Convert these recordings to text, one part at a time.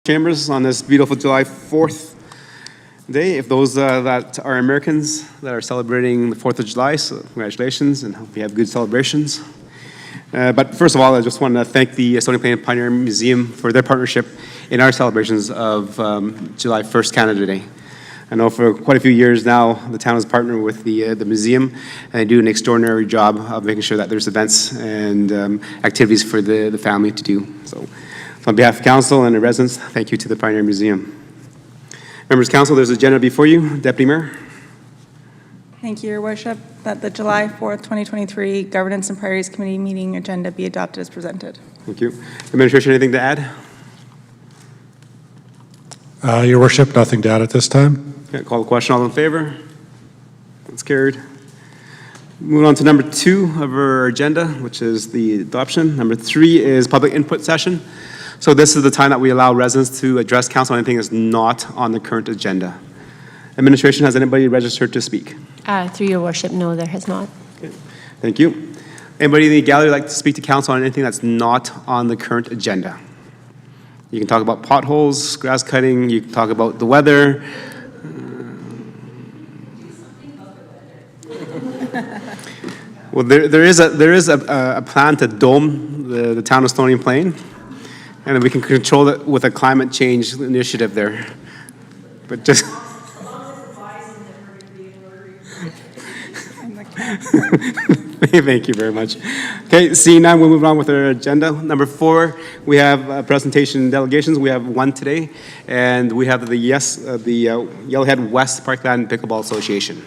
Chambers on this beautiful July 4th day. If those that are Americans that are celebrating the 4th of July, so congratulations and hope you have good celebrations. But first of all, I just want to thank the Stony Plain Pioneer Museum for their partnership in our celebrations of July 1st Canada Day. I know for quite a few years now, the town has partnered with the museum, and they do an extraordinary job of making sure that there's events and activities for the family to do. So on behalf of council and the residents, thank you to the Pioneer Museum. Members of council, there's an agenda before you. Deputy Mayor. Thank you, Your Worship, that the July 4th, 2023 Governance and Priorities Committee meeting agenda be adopted as presented. Thank you. Administration, anything to add? Your Worship, nothing to add at this time. Okay, call the question. All in favor? That's carried. Moving on to number 2 of our agenda, which is the adoption. Number 3 is public input session. So this is the time that we allow residents to address council on anything that's not on the current agenda. Administration, has anybody registered to speak? Through Your Worship, no, there has not. Okay. Thank you. Anybody in the gallery like to speak to council on anything that's not on the current agenda? You can talk about potholes, grass cutting, you can talk about the weather. Well, there is a plan to dome the town of Stony Plain, and we can control it with a climate change initiative there. But just thank you very much. Okay, seeing none, we'll move on with our agenda. Number 4, we have presentation delegations. We have one today, and we have the Yellowhead West Parkland Pickleball Association.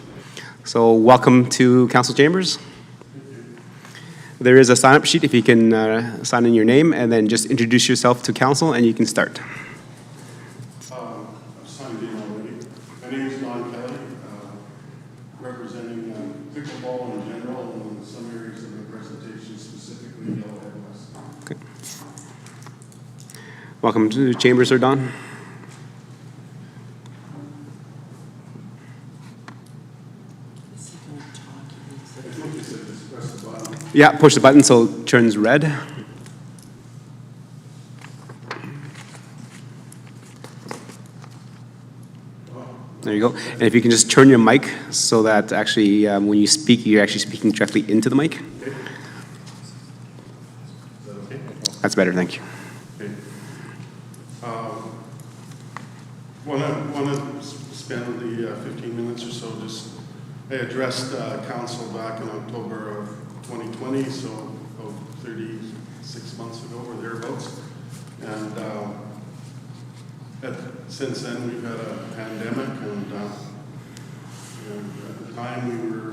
So welcome to council chambers. There is a sign-up sheet if you can sign in your name and then just introduce yourself to council and you can start. I've signed in already. My name is Don Kelly, representing pickleball in general and in some areas of the presentation, specifically Yellowhead West. Okay. Welcome to the chambers, Sir Don. Yeah, push the button so it turns red. There you go. And if you can just turn your mic so that actually when you speak, you're actually speaking directly into the mic. Okay. Is that okay? That's better, thank you. Okay. Want to spend the 15 minutes or so just, I addressed council back in October of 2020, so about 36 months ago or thereabouts. And since then we've had a pandemic, and at the time we were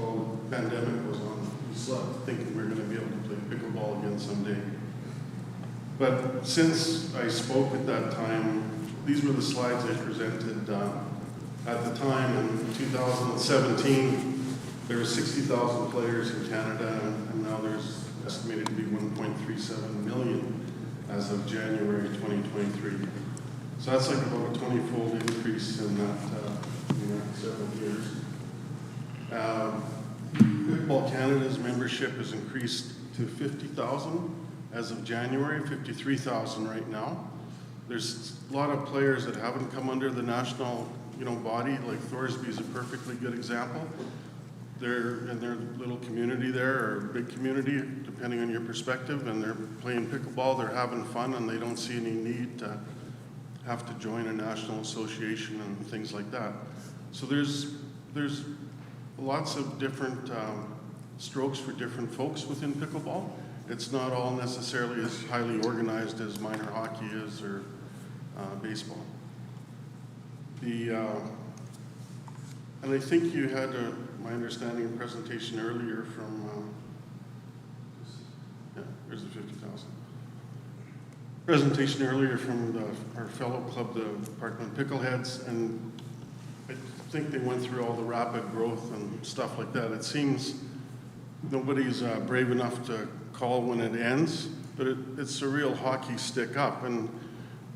while the pandemic was on, we slept thinking we were going to be able to play pickleball again someday. But since I spoke at that time, these were the slides I presented at the time. In 2017, there were 60,000 players in Canada, and now there's estimated to be 1.37 million as of January 2023. So that's like about a 20-fold increase in that several years. Pickleball Canada's membership has increased to 50,000 as of January, 53,000 right now. There's a lot of players that haven't come under the national, body. Like Thorsby is a perfectly good example. They're in their little community there, or big community, depending on your perspective, and they're playing pickleball. They're having fun, and they don't see any need to have to join a national association and things like that. So there's lots of different strokes for different folks within pickleball. It's not all necessarily as highly organized as minor hockey is or baseball. And I think you had my understanding of presentation earlier from, there's the 50,000. Presentation earlier from our fellow club, the Parkland Pickleheads, and I think they went through all the rapid growth and stuff like that. It seems nobody's brave enough to call when it ends, but it's a real hockey stick up, and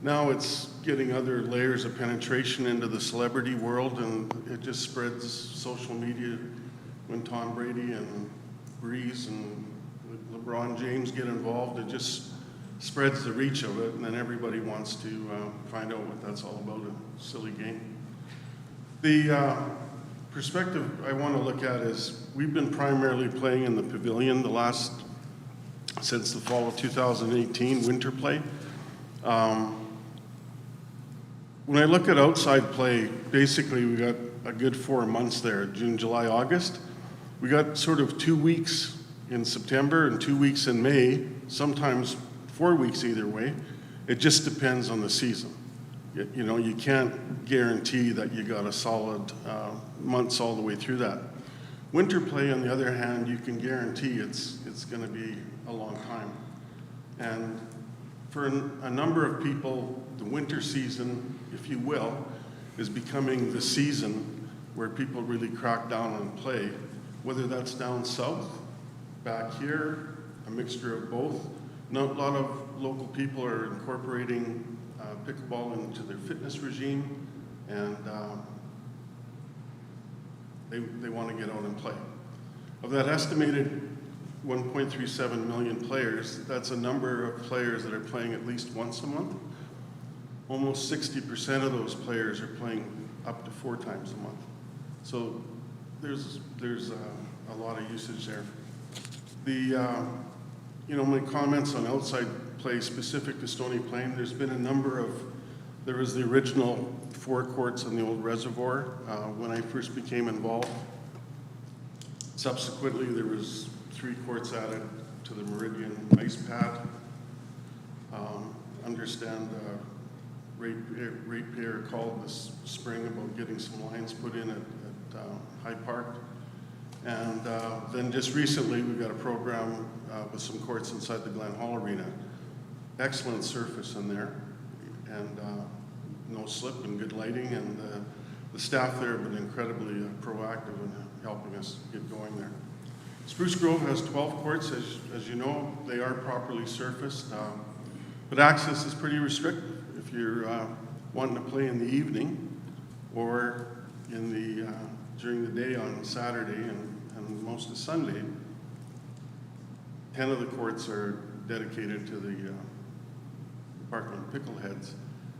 now it's getting other layers of penetration into the celebrity world, and it just spreads social media when Tom Brady and Breeze and LeBron James get involved, it just spreads the reach of it, and then everybody wants to find out what that's all about, a silly game. The perspective I want to look at is we've been primarily playing in the pavilion since the fall of 2018, winter play. When I look at outside play, basically we got a good 4 months there, June, July, August. We got sort of 2 weeks in September and 2 weeks in May, sometimes 4 weeks either way. It just depends on the season. You know, you can't guarantee that you got a solid months all the way through that. Winter play, on the other hand, you can guarantee it's going to be a long time. And for a number of people, the winter season, if you will, is becoming the season where people really crack down on play, whether that's down south, back here, a mixture of both. A lot of local people are incorporating pickleball into their fitness regime, and they want to get out and play. Of that estimated 1.37 million players, that's a number of players that are playing at least once a month. Almost 60% of those players are playing up to 4 times a month. So there's a lot of usage there. My comments on outside play specific to Stony Plain, there's been a number of, there was the original 4 courts on the old reservoir when I first became involved. Subsequently, there was 3 courts added to the Meridian ice pad. Understand ratepayer called this spring about getting some lines put in at High Park. And then just recently, we've got a program with some courts inside the Glen Hall Arena. Excellent surface in there, and no slip and good lighting, and the staff there have been incredibly proactive in helping us get going there. Spruce Grove has 12 courts, as you know. They are properly surfaced, but access is pretty restricted. If you're wanting to play in the evening or during the day on Saturday and most of Sunday, 10 of the courts are dedicated to the Parkland Pickleheads,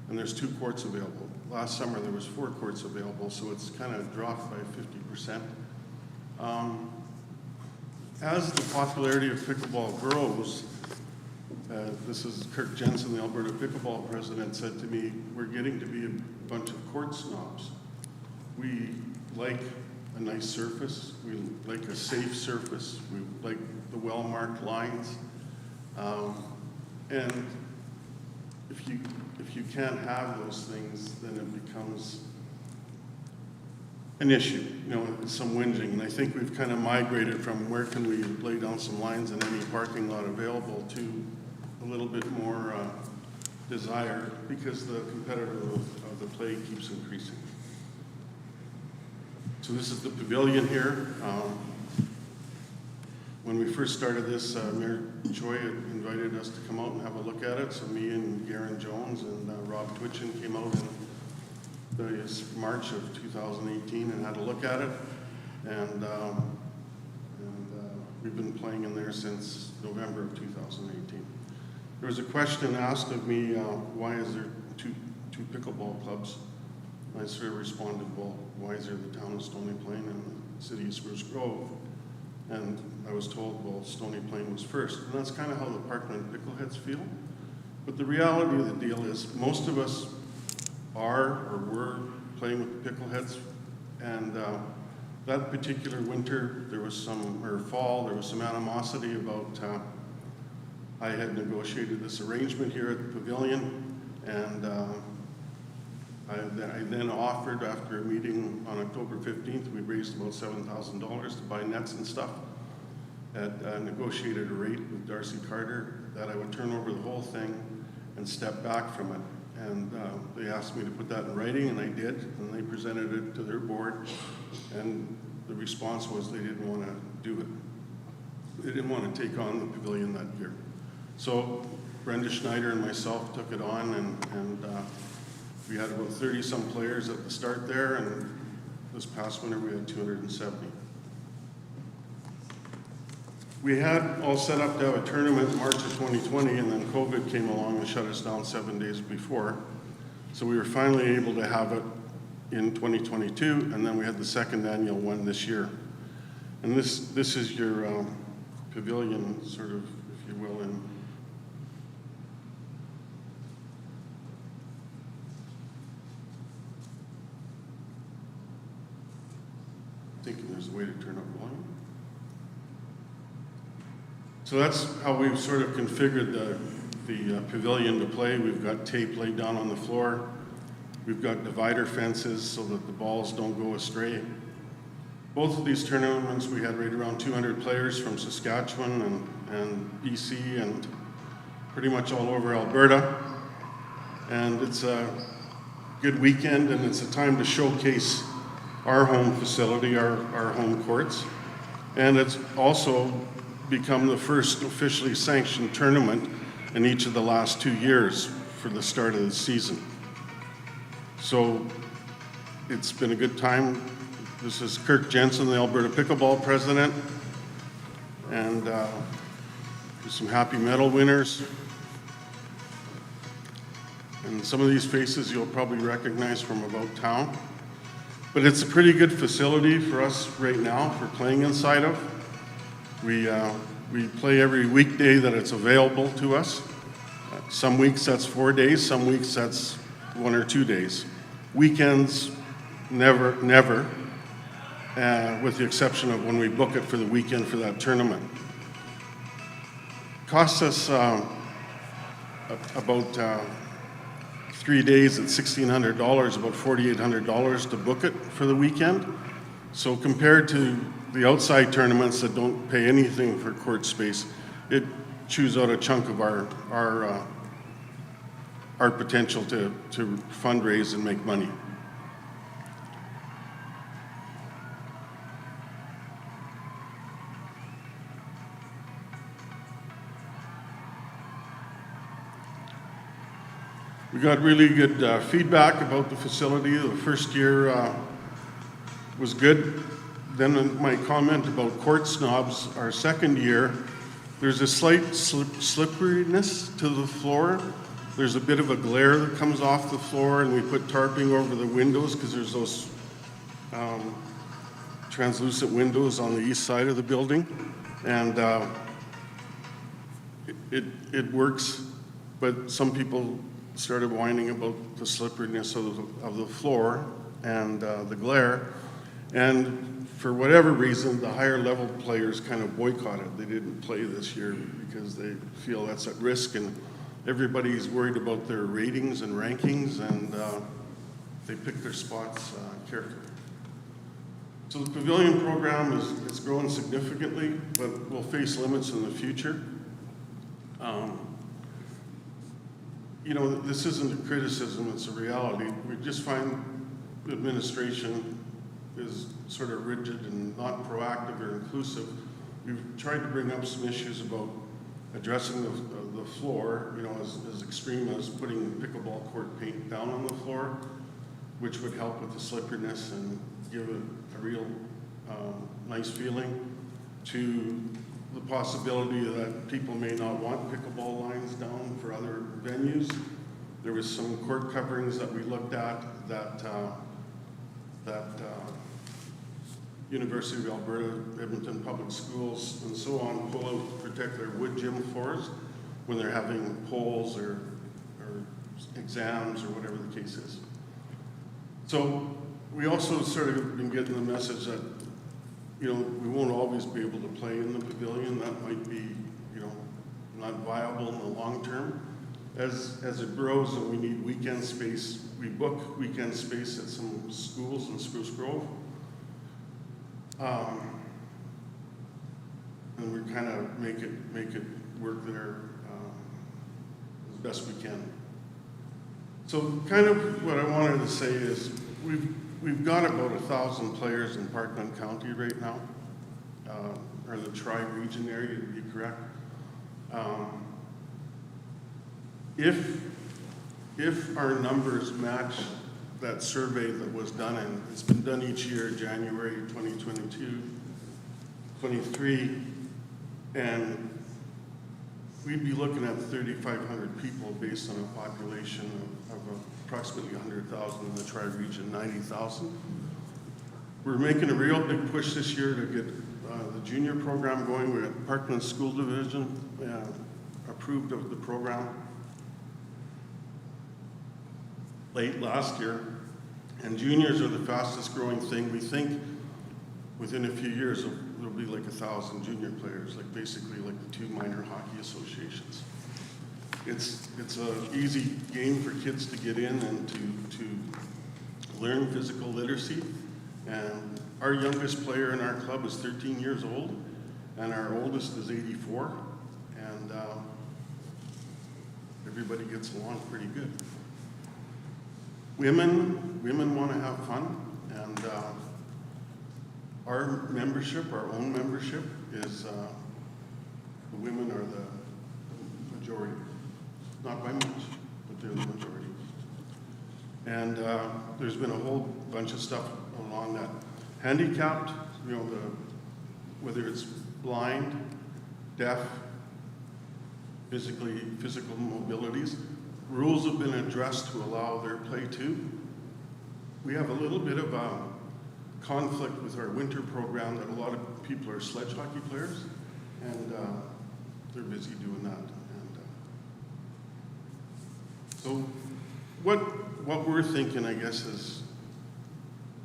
and there's 2 courts available. Last summer there was 4 courts available, so it's kind of dropped by 50%. As the popularity of pickleball grows, this is Kirk Jensen, the Alberta Pickleball president, said to me, we're getting to be a bunch of court snobs. We like a nice surface, we like a safe surface, we like the well-marked lines, and if you can't have those things, then it becomes an issue, some whinging. And I think we've kind of migrated from where can we lay down some lines in any parking lot available to a little bit more desire, because the competitive of the play keeps increasing. So this is the pavilion here. When we first started this, Mayor Choi had invited us to come out and have a look at it. So me and Garen Jones and Rob Twitchen came out in March of 2018 and had a look at it. And we've been playing in there since November of 2018. There was a question asked of me, why is there two pickleball clubs? I sort of responded, well, why is there the town of Stony Plain and the city of Spruce Grove? And I was told, well, Stony Plain was first. And that's kind of how the Parkland Pickleheads feel. But the reality of the deal is most of us are or were playing with the Pickleheads. And that particular winter, fall, there was some animosity about, I had negotiated this arrangement here at the pavilion, and I then offered, after a meeting on October 15th, we raised about $7,000 to buy nets and stuff at a negotiated rate with Darcy Carter, that I would turn over the whole thing and step back from it. And they asked me to put that in writing, and I did, and they presented it to their board, and the response was they didn't want to do it. They didn't want to take on the pavilion that year. So Brenda Schneider and myself took it on, and we had about 30-some players at the start there, and this past winter we had 270. We had all set up to have a tournament in March of 2020, and then COVID came along and shut us down 7 days before. So we were finally able to have it in 2022, and then we had the second annual one this year. And this is your pavilion, sort of, if you will, in thinking there's a way to turn up volume. So that's how we've sort of configured the pavilion to play. We've got tape laid down on the floor. We've got divider fences so that the balls don't go astray. Both of these tournaments, we had right around 200 players from Saskatchewan and BC and pretty much all over Alberta. And it's a good weekend, and it's a time to showcase our home facility, our home courts. And it's also become the first officially sanctioned tournament in each of the last 2 years for the start of the season. So it's been a good time. This is Kirk Jensen, the Alberta Pickleball President, and there's some happy medal winners. And some of these faces you'll probably recognize from about town. But it's a pretty good facility for us right now for playing inside of. We play every weekday that it's available to us. Some weeks that's 4 days, some weeks that's 1 or 2 days. Weekends, never, with the exception of when we book it for the weekend for that tournament. Costs us about 3 days at $1,600, about $4,800 to book it for the weekend. So compared to the outside tournaments that don't pay anything for court space, it chews out a chunk of our potential to fundraise and make money. We got really good feedback about the facility. The first year was good. Then my comment about court snobs, our second year, there's a slight slipperiness to the floor. There's a bit of a glare that comes off the floor, and we put tarping over the windows because there's those translucent windows on the east side of the building. And it works, but some people started whining about the slipperiness of the floor and the glare. And for whatever reason, the higher level players kind of boycotted. They didn't play this year because they feel that's at risk, and everybody's worried about their ratings and rankings, and they pick their spots carefully. So the pavilion program is growing significantly, but will face limits in the future. You know, this isn't a criticism, it's a reality. We just find the administration is sort of rigid and not proactive or inclusive. We've tried to bring up some issues about addressing the floor, you know, as extreme as putting pickleball court paint down on the floor, which would help with the slipperiness and give it a real nice feeling, to the possibility that people may not want pickleball lines down for other venues. There was some court coverings that we looked at that University of Alberta, Edmonton Public Schools, and so on pull out to protect their wood gym floors when they're having polls or exams or whatever the case is. So we also sort of been getting the message that, you know, we won't always be able to play in the pavilion. That might be, you know, not viable in the long term. As it grows and we need weekend space, we book weekend space at some schools in Spruce Grove. And we kind of make it work there as best we can. So kind of what I wanted to say is we've got about 1,000 players in Parkland County right now, or the tri-region area to be correct. If our numbers match that survey that was done, and it's been done each year, January 2022, 23, And we'd be looking at 3,500 people based on a population of approximately 100,000 in the tri-region, 90,000. We're making a real big push this year to get the junior program going. We're at Parkland School Division, approved of the program late last year. And juniors are the fastest growing thing. We think within a few years, there'll be like 1,000 junior players, like basically like the two minor hockey associations. It's an easy game for kids to get in and to learn physical literacy. And our youngest player in our club is 13 years old, and our oldest is 84. And everybody gets along pretty good. Women want to have fun, and our membership, our own membership, is the women are the majority. Not by much, but they're the majority. And there's been a whole bunch of stuff along that. Handicapped, whether it's blind, deaf, physical mobilities, rules have been addressed to allow their play too. We have a little bit of a conflict with our winter program that a lot of people are sledge hockey players, and they're busy doing that. And so what we're thinking, I guess, is,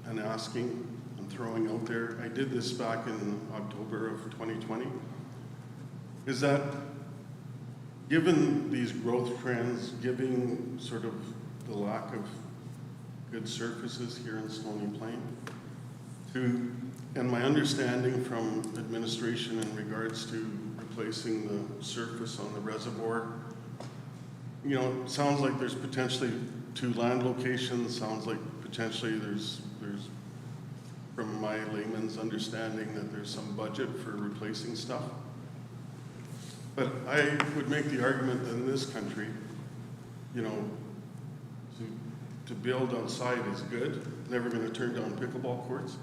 and asking and throwing out there, I did this back in October of 2020, is that given these growth trends, given sort of the lack of good surfaces here in Stony Plain, and my understanding from administration in regards to replacing the surface on the reservoir, sounds like there's potentially 2 land locations, sounds like potentially there's from my layman's understanding that there's some budget for replacing stuff. But I would make the argument that in this country, to build outside is good. Never going to turn down pickleball courts.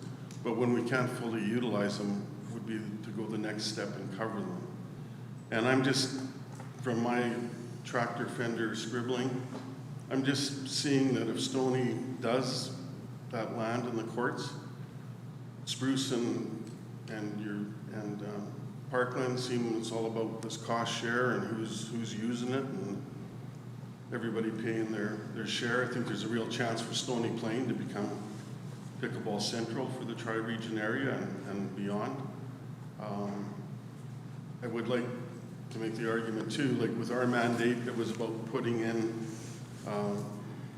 But when we can't fully utilize them, would be to go the next step and cover them. And I'm just, from my tractor fender scribbling, I'm just seeing that if Stony does that land in the courts, Spruce and Parkland seem it's all about this cost share and who's using it and everybody paying their share. I think there's a real chance for Stony Plain to become pickleball central for the tri-region area and beyond. I would like to make the argument too, like with our mandate, it was about putting in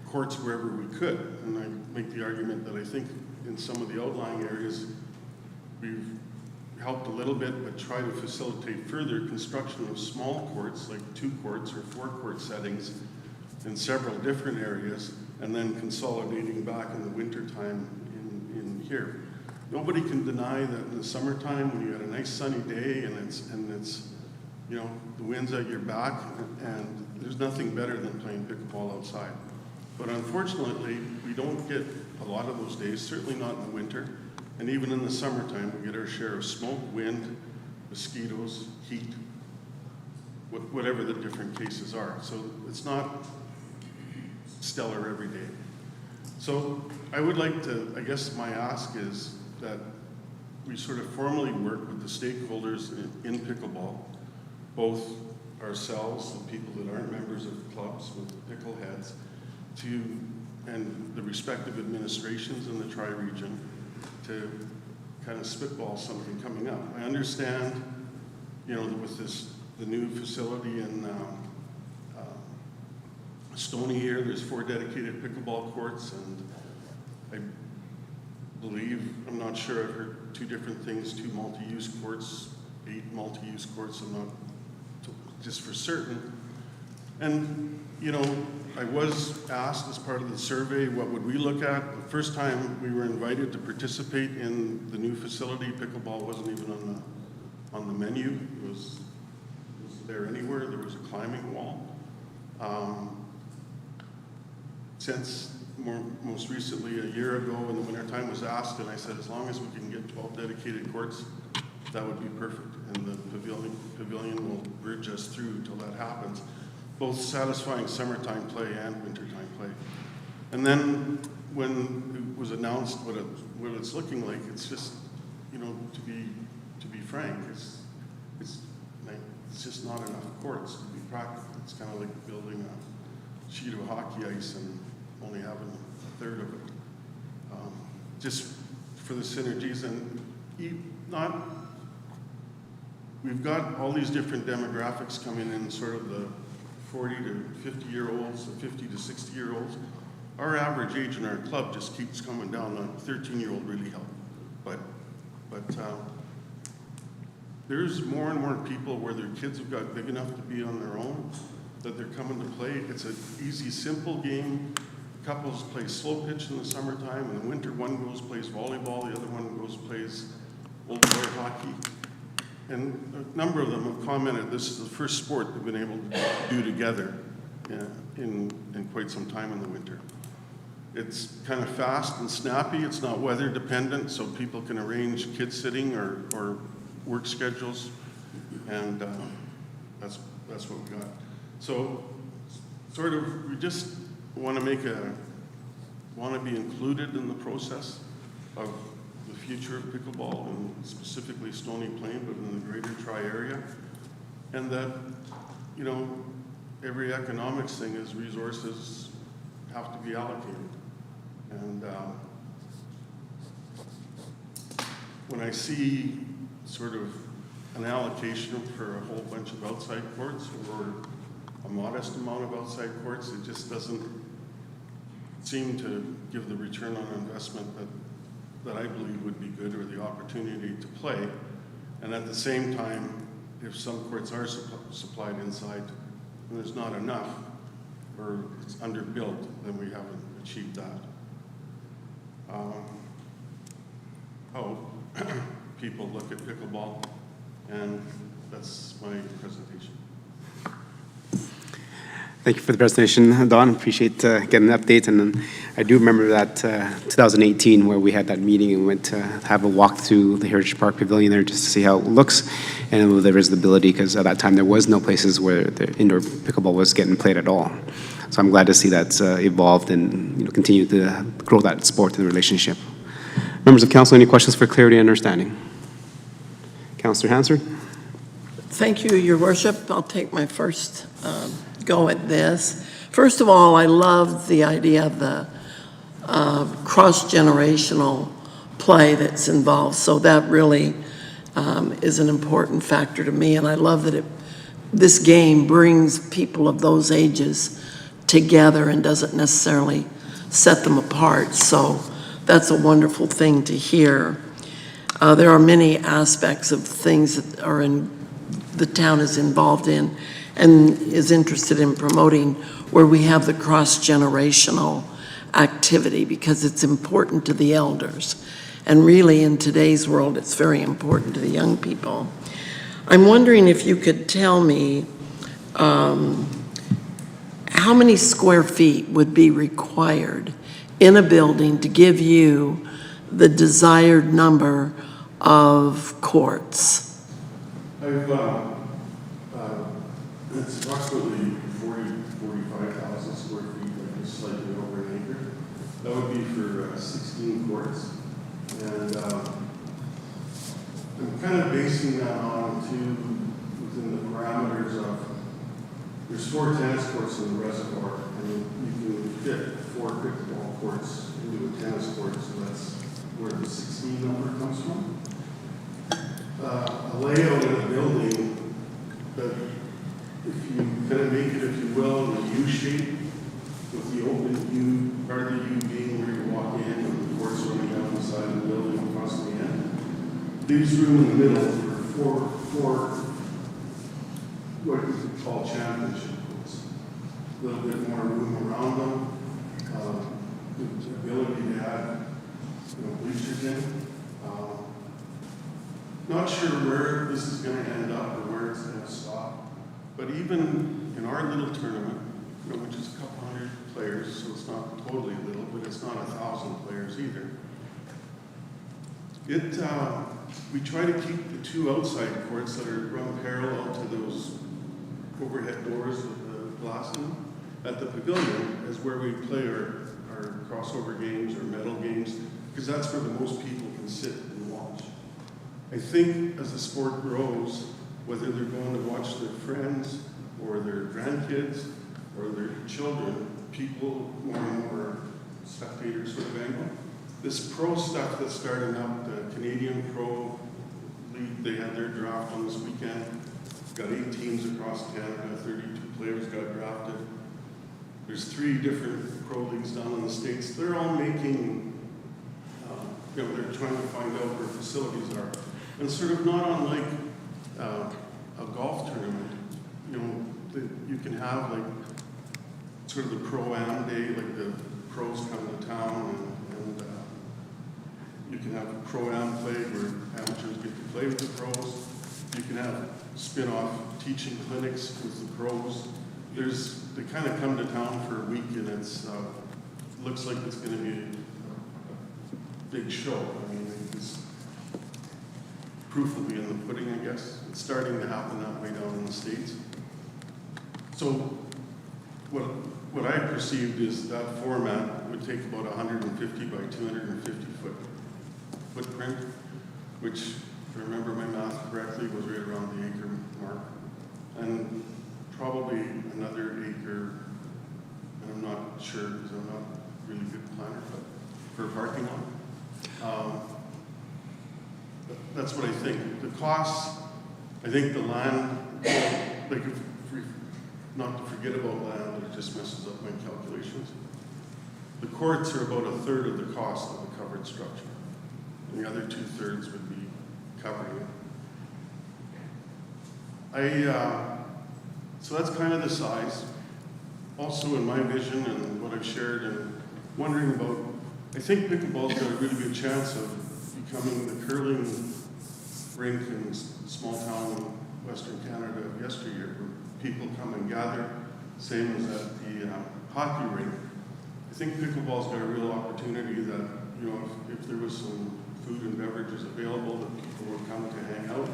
courts wherever we could. And I make the argument that I think in some of the outlying areas, we've helped a little bit, but try to facilitate further construction of small courts, like 2 courts or 4 court settings in several different areas, and then consolidating back in the winter time in here. Nobody can deny that in the summertime when you had a nice sunny day and it's the wind's at your back, and there's nothing better than playing pickleball outside. But unfortunately, we don't get a lot of those days, certainly not in the winter. And even in the summertime, we get our share of smoke, wind, mosquitoes, heat, whatever the different cases are. So it's not stellar every day. So I would like to, I guess my ask is that we sort of formally work with the stakeholders in pickleball, both ourselves and people that aren't members of clubs with pickle heads, and the respective administrations in the tri-region to kind of spitball something coming up. I understand, with the new facility in Stony here, there's 4 dedicated pickleball courts, and I believe, I'm not sure, I've heard 2 different things, 2 multi-use courts, 8 multi-use courts, I'm not just for certain. And, I was asked as part of the survey, what would we look at? The first time we were invited to participate in the new facility, pickleball wasn't even on the menu. It was there anywhere. There was a climbing wall. Since most recently, a year ago in the wintertime, was asked, and I said, as long as we can get 12 dedicated courts, that would be perfect. and the pavilion will bridge us through till that happens, both satisfying summertime play and wintertime play. And then when it was announced what it's looking like, it's just, you know, to be frank, it's just not enough courts to be practical. It's kind of like building a sheet of hockey ice and only having a third of it. Just for the synergies and we've got all these different demographics coming in, sort of the 40 to 50-year-olds, the 50 to 60-year-olds. Our average age in our club just keeps coming down. A 13-year-old really helped, but there's more and more people where their kids have got big enough to be on their own that they're coming to play. It's an easy, simple game. Couples play slow pitch in the summertime. In the winter, one goes plays volleyball, the other one goes plays old boy hockey. And a number of them have commented this is the first sport they've been able to do together in quite some time in the winter. It's kind of fast and snappy. It's not weather dependent, so people can arrange kid sitting or work schedules, and that's what we got. So sort of we just want to be included in the process of the future of pickleball, and specifically Stony Plain, but in the greater Tri area, and that, you know, every economics thing is resources have to be allocated. And when I see sort of an allocation for a whole bunch of outside courts or a modest amount of outside courts, it just doesn't seem to give the return on investment that I believe would be good, or the opportunity to play. And at the same time, if some courts are supplied inside and there's not enough, or it's underbuilt, then we haven't achieved that. How people look at pickleball, and that's my presentation. Thank you for the presentation, Don. Appreciate getting the update. And then I do remember that 2018 where we had that meeting and went to have a walk through the Heritage Park Pavilion there just to see how it looks and the visibility, because at that time there was no places where the indoor pickleball was getting played at all. So I'm glad to see that's evolved and continue to grow that sport and the relationship. Members of council, any questions for clarity and understanding? Councillor Hansard. Thank you, Your Worship. I'll take my first go at this. First of all, I love the idea of the cross-generational play that's involved. So that really is an important factor to me. And I love that this game brings people of those ages together and doesn't necessarily set them apart. So that's a wonderful thing to hear. There are many aspects of things that are the town is involved in and is interested in promoting, where we have the cross-generational activity, because it's important to the elders. And really in today's world, it's very important to the young people. I'm wondering if you could tell me how many square feet would be required in a building to give you the desired number of courts? It's approximately 45,000 square feet, like just slightly over an acre. That would be for 16 courts. And I'm kind of basing that on within the parameters of, there's 4 tennis courts in the reservoir, and you can fit 4 pickleball courts into a tennis court, so that's where the 16 number comes from. A layout in a building that, if you kind of make it, if you will, in a U shape, with the open U, part of the U being where you walk in and the courts running down the side of the building across the end, leaves room in the middle for four what we could call championship courts. A little bit more room around them, the ability to add bleachers in. Not sure where this is going to end up or where it's going to stop, but even in our little tournament, which is a couple hundred players, so it's not totally little, but it's not 1,000 players either. We try to keep the two outside courts that are run parallel to those overhead doors with the glass in them. At the pavilion is where we play our crossover games or medal games, because that's where the most people can sit and watch. I think as the sport grows, whether they're going to watch their friends or their grandkids or their children, people more and more spectators sort of angle. This pro stuff that's starting up, the Canadian Pro League, they had their draft on this weekend. Got 8 teams across Canada, 32 players got drafted. There's 3 different pro leagues down in the States. They're all making, they're trying to find out where facilities are. And sort of not unlike a golf tournament, you can have like sort of the pro-am day, like the pros come to town and you can have a pro-am play where amateurs get to play with the pros. You can have spin-off teaching clinics with the pros. They kind of come to town for a week and looks like it's going to be a big show. I mean, proof will be in the pudding, I guess. It's starting to happen that way down in the States. So what I perceived is that format would take about 150 by 250 foot footprint, which, if I remember my math correctly, was right around the acre mark. And probably another acre, and I'm not sure because I'm not a really good planner, but for a parking lot. That's what I think. The costs, I think the land, like not to forget about land, it just messes up my calculations. The courts are about 1/3 of the cost of the covered structure. And the other 2/3 would be covering it. So that's kind of the size. Also in my vision and what I've shared and wondering about, I think pickleball's got a really good chance of becoming the curling rink in small town in Western Canada of yesteryear, where people come and gather, same as at the hockey rink. I think pickleball's got a real opportunity that, if there was some food and beverages available, that people would come to hang out.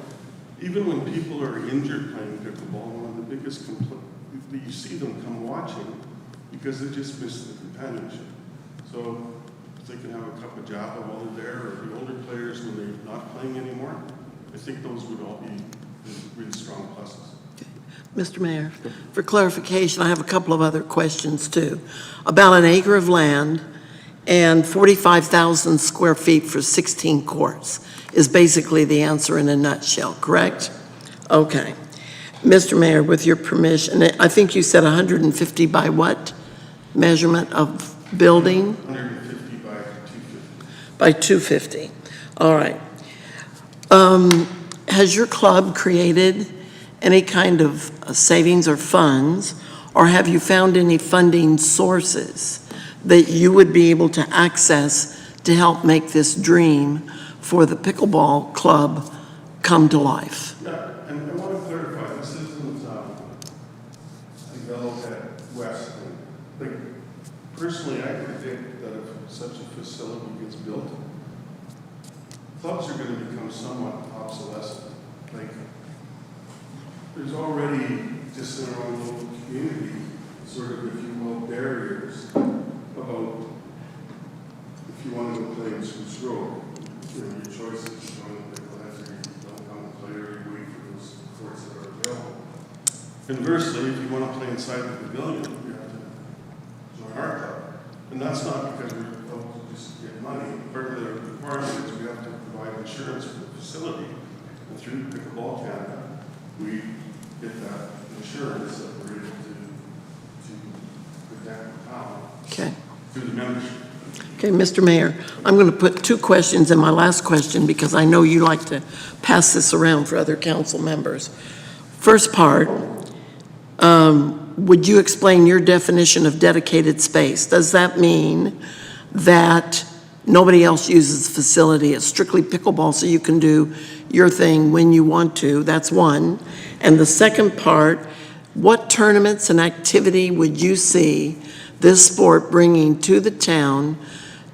Even when people are injured playing pickleball, one of the biggest complaints, you see them come watching because they just miss the companionship. So if they can have a cup of java while they're there, or the older players when they're not playing anymore, I think those would all be really strong pluses. Mr. Mayor, for clarification, I have a couple of other questions too. About an acre of land and 45,000 square feet for 16 courts is basically the answer in a nutshell, correct? Okay. Mr. Mayor, with your permission, I think you said 150 by what? Measurement of building? 150 by 250. By 250. All right. Has your club created any kind of savings or funds, or have you found any funding sources that you would be able to access to help make this dream for the pickleball club come to life? Yeah, and I want to clarify, this isn't a Yellowhead West thing. Like, personally, I predict that if such a facility gets built, clubs are going to become somewhat obsolescent. Like, there's already, just in our own local community, sort of, if you will, barriers about if you want to go play in Spruce Grove. Your choices, you join the pickleheads, or you don't come and play, or you wait for those courts that are available. Conversely, if you want to play inside the pavilion, you have to join our club. And that's not because we're out to just get money. Part of the requirement is we have to provide insurance for the facility. And through Pickleball Canada, we get that insurance that we're able to protect the town Okay. through the membership. Okay, Mr. Mayor, I'm going to put 2 questions in my last question because I know you like to pass this around for other council members. First part, would you explain your definition of dedicated space? Does that mean that nobody else uses the facility? It's strictly pickleball, so you can do your thing when you want to? That's one. And the second part, what tournaments and activity would you see this sport bringing to the town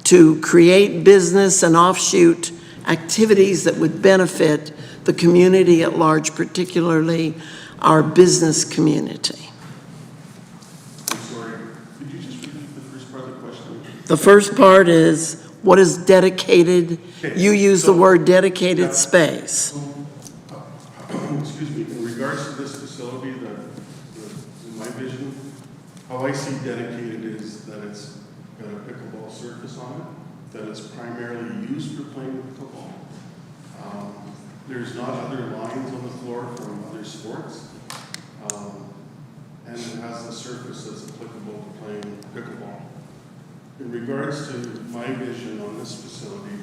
to create business and offshoot activities that would benefit the community at large, particularly our business community. I'm sorry, could you just repeat the first part of the question? The first part is, what is dedicated? You use the word dedicated space. Excuse me, in regards to this facility, in my vision, how I see dedicated is that it's got a pickleball surface on it, that it's primarily used for playing pickleball. There's not other lines on the floor from other sports, and it has the surface that's applicable to playing pickleball. In regards to my vision on this facility,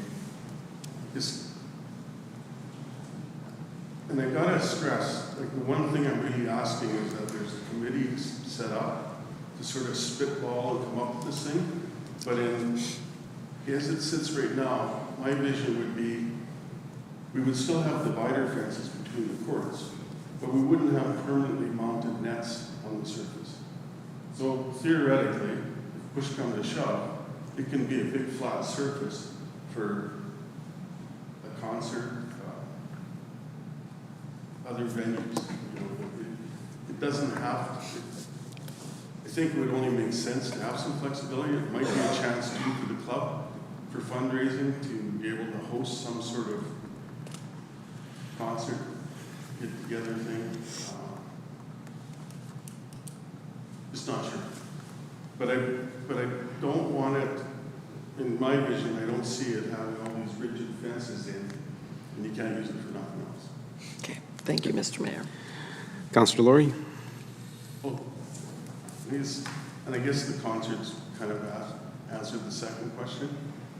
and I gotta stress, like the one thing I'm really asking is that there's a committee set up to sort of spitball and come up with this thing. But as it sits right now, my vision would be, we would still have divider fences between the courts, but we wouldn't have permanently mounted nets on the surface. So theoretically, if push comes to shove, it can be a big flat surface for a concert, other venues. You know, it doesn't have to. I think it would only make sense to have some flexibility. It might be a chance too for the club, for fundraising, to be able to host some sort of concert, get-together thing. Just not sure. But I don't want it, in my vision, I don't see it having all these rigid fences in, and you can't use it for nothing else. Okay, thank you, Mr. Mayor. Councillor Laurie? Oh, and I guess the concerts kind of answered the second question.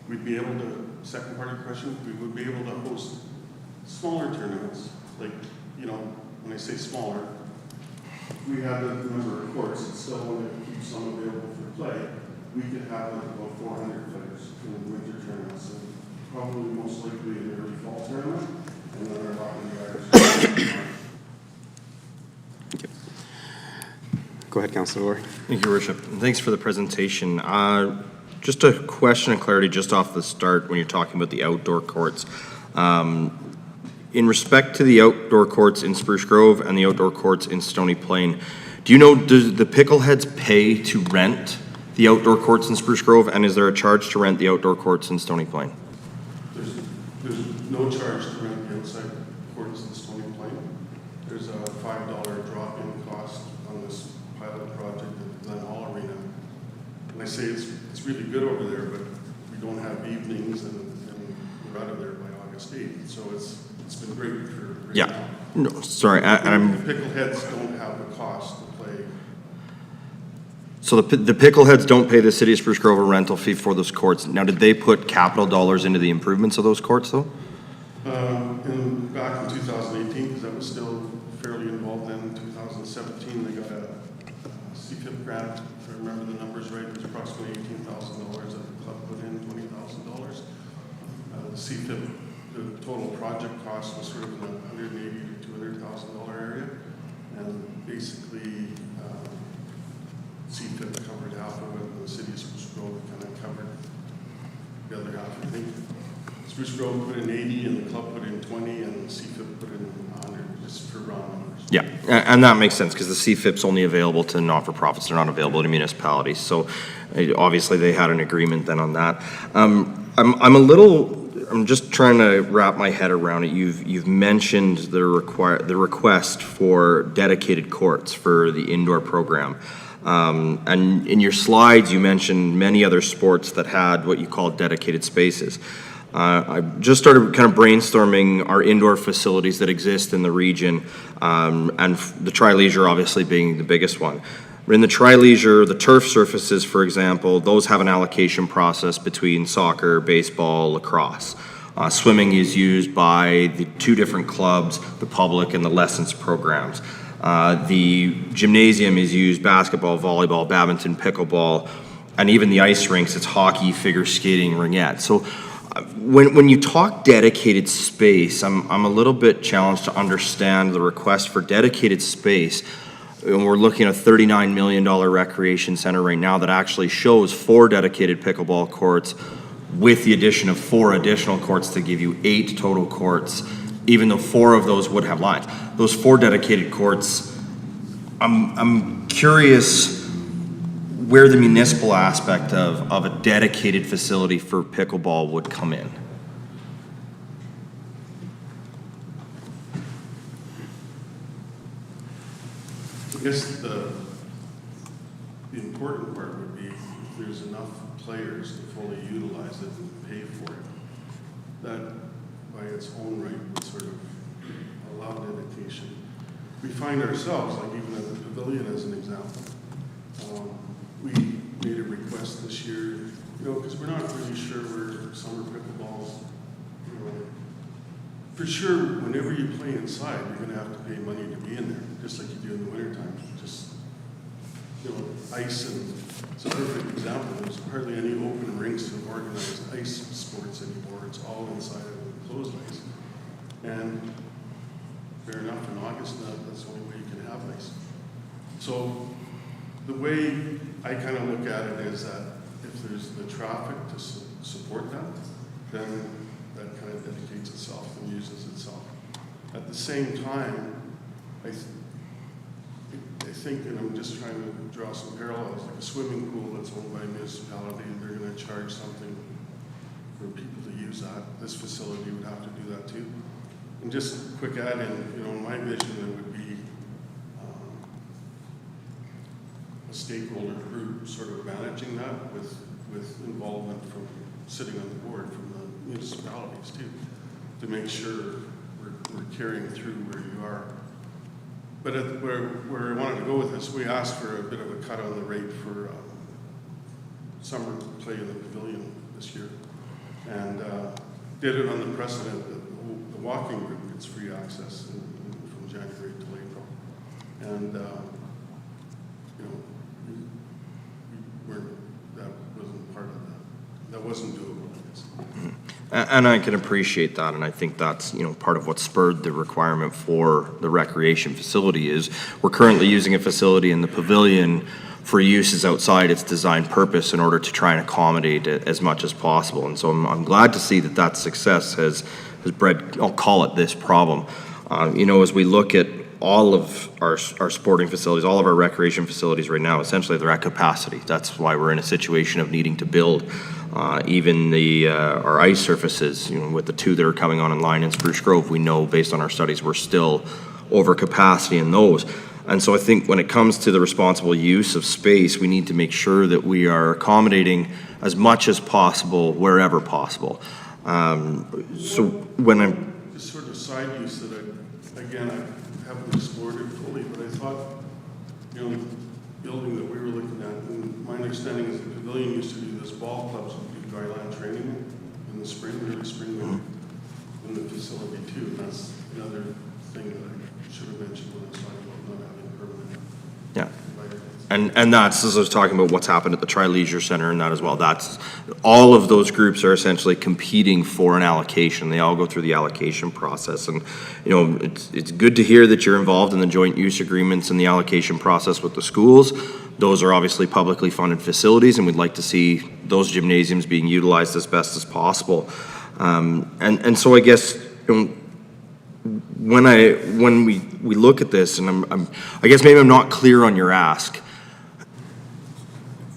We'd be able to, second part of the question, we would be able to host smaller tournaments. Like, you know, when I say smaller, we have a number of courts and still want to keep some available for play. We could have like about 400 players in the winter tournaments, and probably most likely in the early fall tournament, and then our Latin drivers. Go ahead, Councillor Laurie. Thank you, Your Worship. And thanks for the presentation. Just a question of clarity just off the start when you're talking about the outdoor courts. In respect to the outdoor courts in Spruce Grove and the outdoor courts in Stony Plain, do you know, does the Pickleheads pay to rent the outdoor courts in Spruce Grove, and is there a charge to rent the outdoor courts in Stony Plain? There's no charge to rent the outside courts in Stony Plain. There's a $5 drop-in cost on this pilot project at Glen Hall Arena. And I say it's really good over there, but we don't have evenings, and we're out of there by August 8th. So it's been great for right Yeah. now. No, sorry, I'm... The Pickleheads don't have the cost to play. So the Pickleheads don't pay the City of Spruce Grove a rental fee for those courts. Now, did they put capital dollars into the improvements of those courts, though? Back in 2018, because I was still fairly involved then, in 2017, they got a CFIP grant. If I remember the numbers right, it was approximately $18,000 that the club put in, $20,000. The CFIP, the total project cost was sort of in the $180,000 to $200,000 area, and basically CFIP covered half of it, and the City of Spruce Grove kind of covered the other half. I think Spruce Grove put in 80, and the club put in 20, and CFIP put in 100, just for round numbers. Yeah, and that makes sense because the CFIP's only available to not-for-profits. They're not available to municipalities. So obviously they had an agreement then on that. I'm just trying to wrap my head around it. You've mentioned the request for dedicated courts for the indoor program. And in your slides, you mentioned many other sports that had what you call dedicated spaces. I just started kind of brainstorming our indoor facilities that exist in the region, and the Tri-Leisure obviously being the biggest one. In the Tri-Leisure, the turf surfaces, for example, those have an allocation process between soccer, baseball, lacrosse. Swimming is used by the two different clubs, the public and the lessons programs. The gymnasium is used basketball, volleyball, badminton, pickleball, and even the ice rinks, it's hockey, figure skating, ringette. So when you talk dedicated space, I'm a little bit challenged to understand the request for dedicated space. And we're looking at a $39 million recreation center right now that actually shows 4 dedicated pickleball courts, with the addition of 4 additional courts to give you 8 total courts, even though 4 of those would have lines. Those 4 dedicated courts, I'm curious where the municipal aspect of a dedicated facility for pickleball would come in. I guess the important part would be if there's enough players to fully utilize it and pay for it. That, by its own right, would sort of allow dedication. We find ourselves, like even at the pavilion as an example, we made a request this year, because we're not really sure where summer pickleball's, for sure, whenever you play inside, you're going to have to pay money to be in there, just like you do in the wintertime. Just, ice, and it's a perfect example. There's hardly any open rinks of organized ice sports anymore. It's all inside of enclosed ice. And fair enough, in August, that's the only way you can have ice. So the way I kind of look at it is that if there's the traffic to support that, then that kind of dedicates itself and uses itself. At the same time, I think, and I'm just trying to draw some parallels, like a swimming pool that's owned by a municipality, and they're going to charge something for people to use that. This facility would have to do that too. And just a quick add in, in my vision, there would be a stakeholder group sort of managing that with involvement from sitting on the board from the municipalities too, to make sure we're carrying through where you are. But where I wanted to go with this, we asked for a bit of a cut on the rate for summer play in the pavilion this year, and did it on the precedent that the walking group gets free access from January till April, and that wasn't part of that. That wasn't doable, I guess. And I can appreciate that, and I think that's, part of what spurred the requirement for the recreation facility is we're currently using a facility in the pavilion for uses outside its design purpose in order to try and accommodate it as much as possible. And so I'm glad to see that success has bred, I'll call it, this problem. As we look at all of our sporting facilities, all of our recreation facilities right now, essentially they're at capacity. That's why we're in a situation of needing to build even our ice surfaces, with the 2 that are coming online in Spruce Grove, we know based on our studies we're still over capacity in those. And so I think when it comes to the responsible use of space, we need to make sure that we are accommodating as much as possible wherever possible. So when I'm... Just sort of side use that I haven't explored it fully, but I thought, the building that we were looking at, and my understanding is the pavilion used to do this, ball clubs would do dryland training in the spring, early spring, in the facility too. And that's another thing that I should have mentioned when I was talking about not having permanent. Yeah. And that's, as I was talking about what's happened at the Tri-Leisure Center and that as well, that's, all of those groups are essentially competing for an allocation. They all go through the allocation process. And, it's good to hear that you're involved in the joint use agreements and the allocation process with the schools. Those are obviously publicly funded facilities, and we'd like to see those gymnasiums being utilized as best as possible. And so I guess, when we look at this, and I guess maybe I'm not clear on your ask.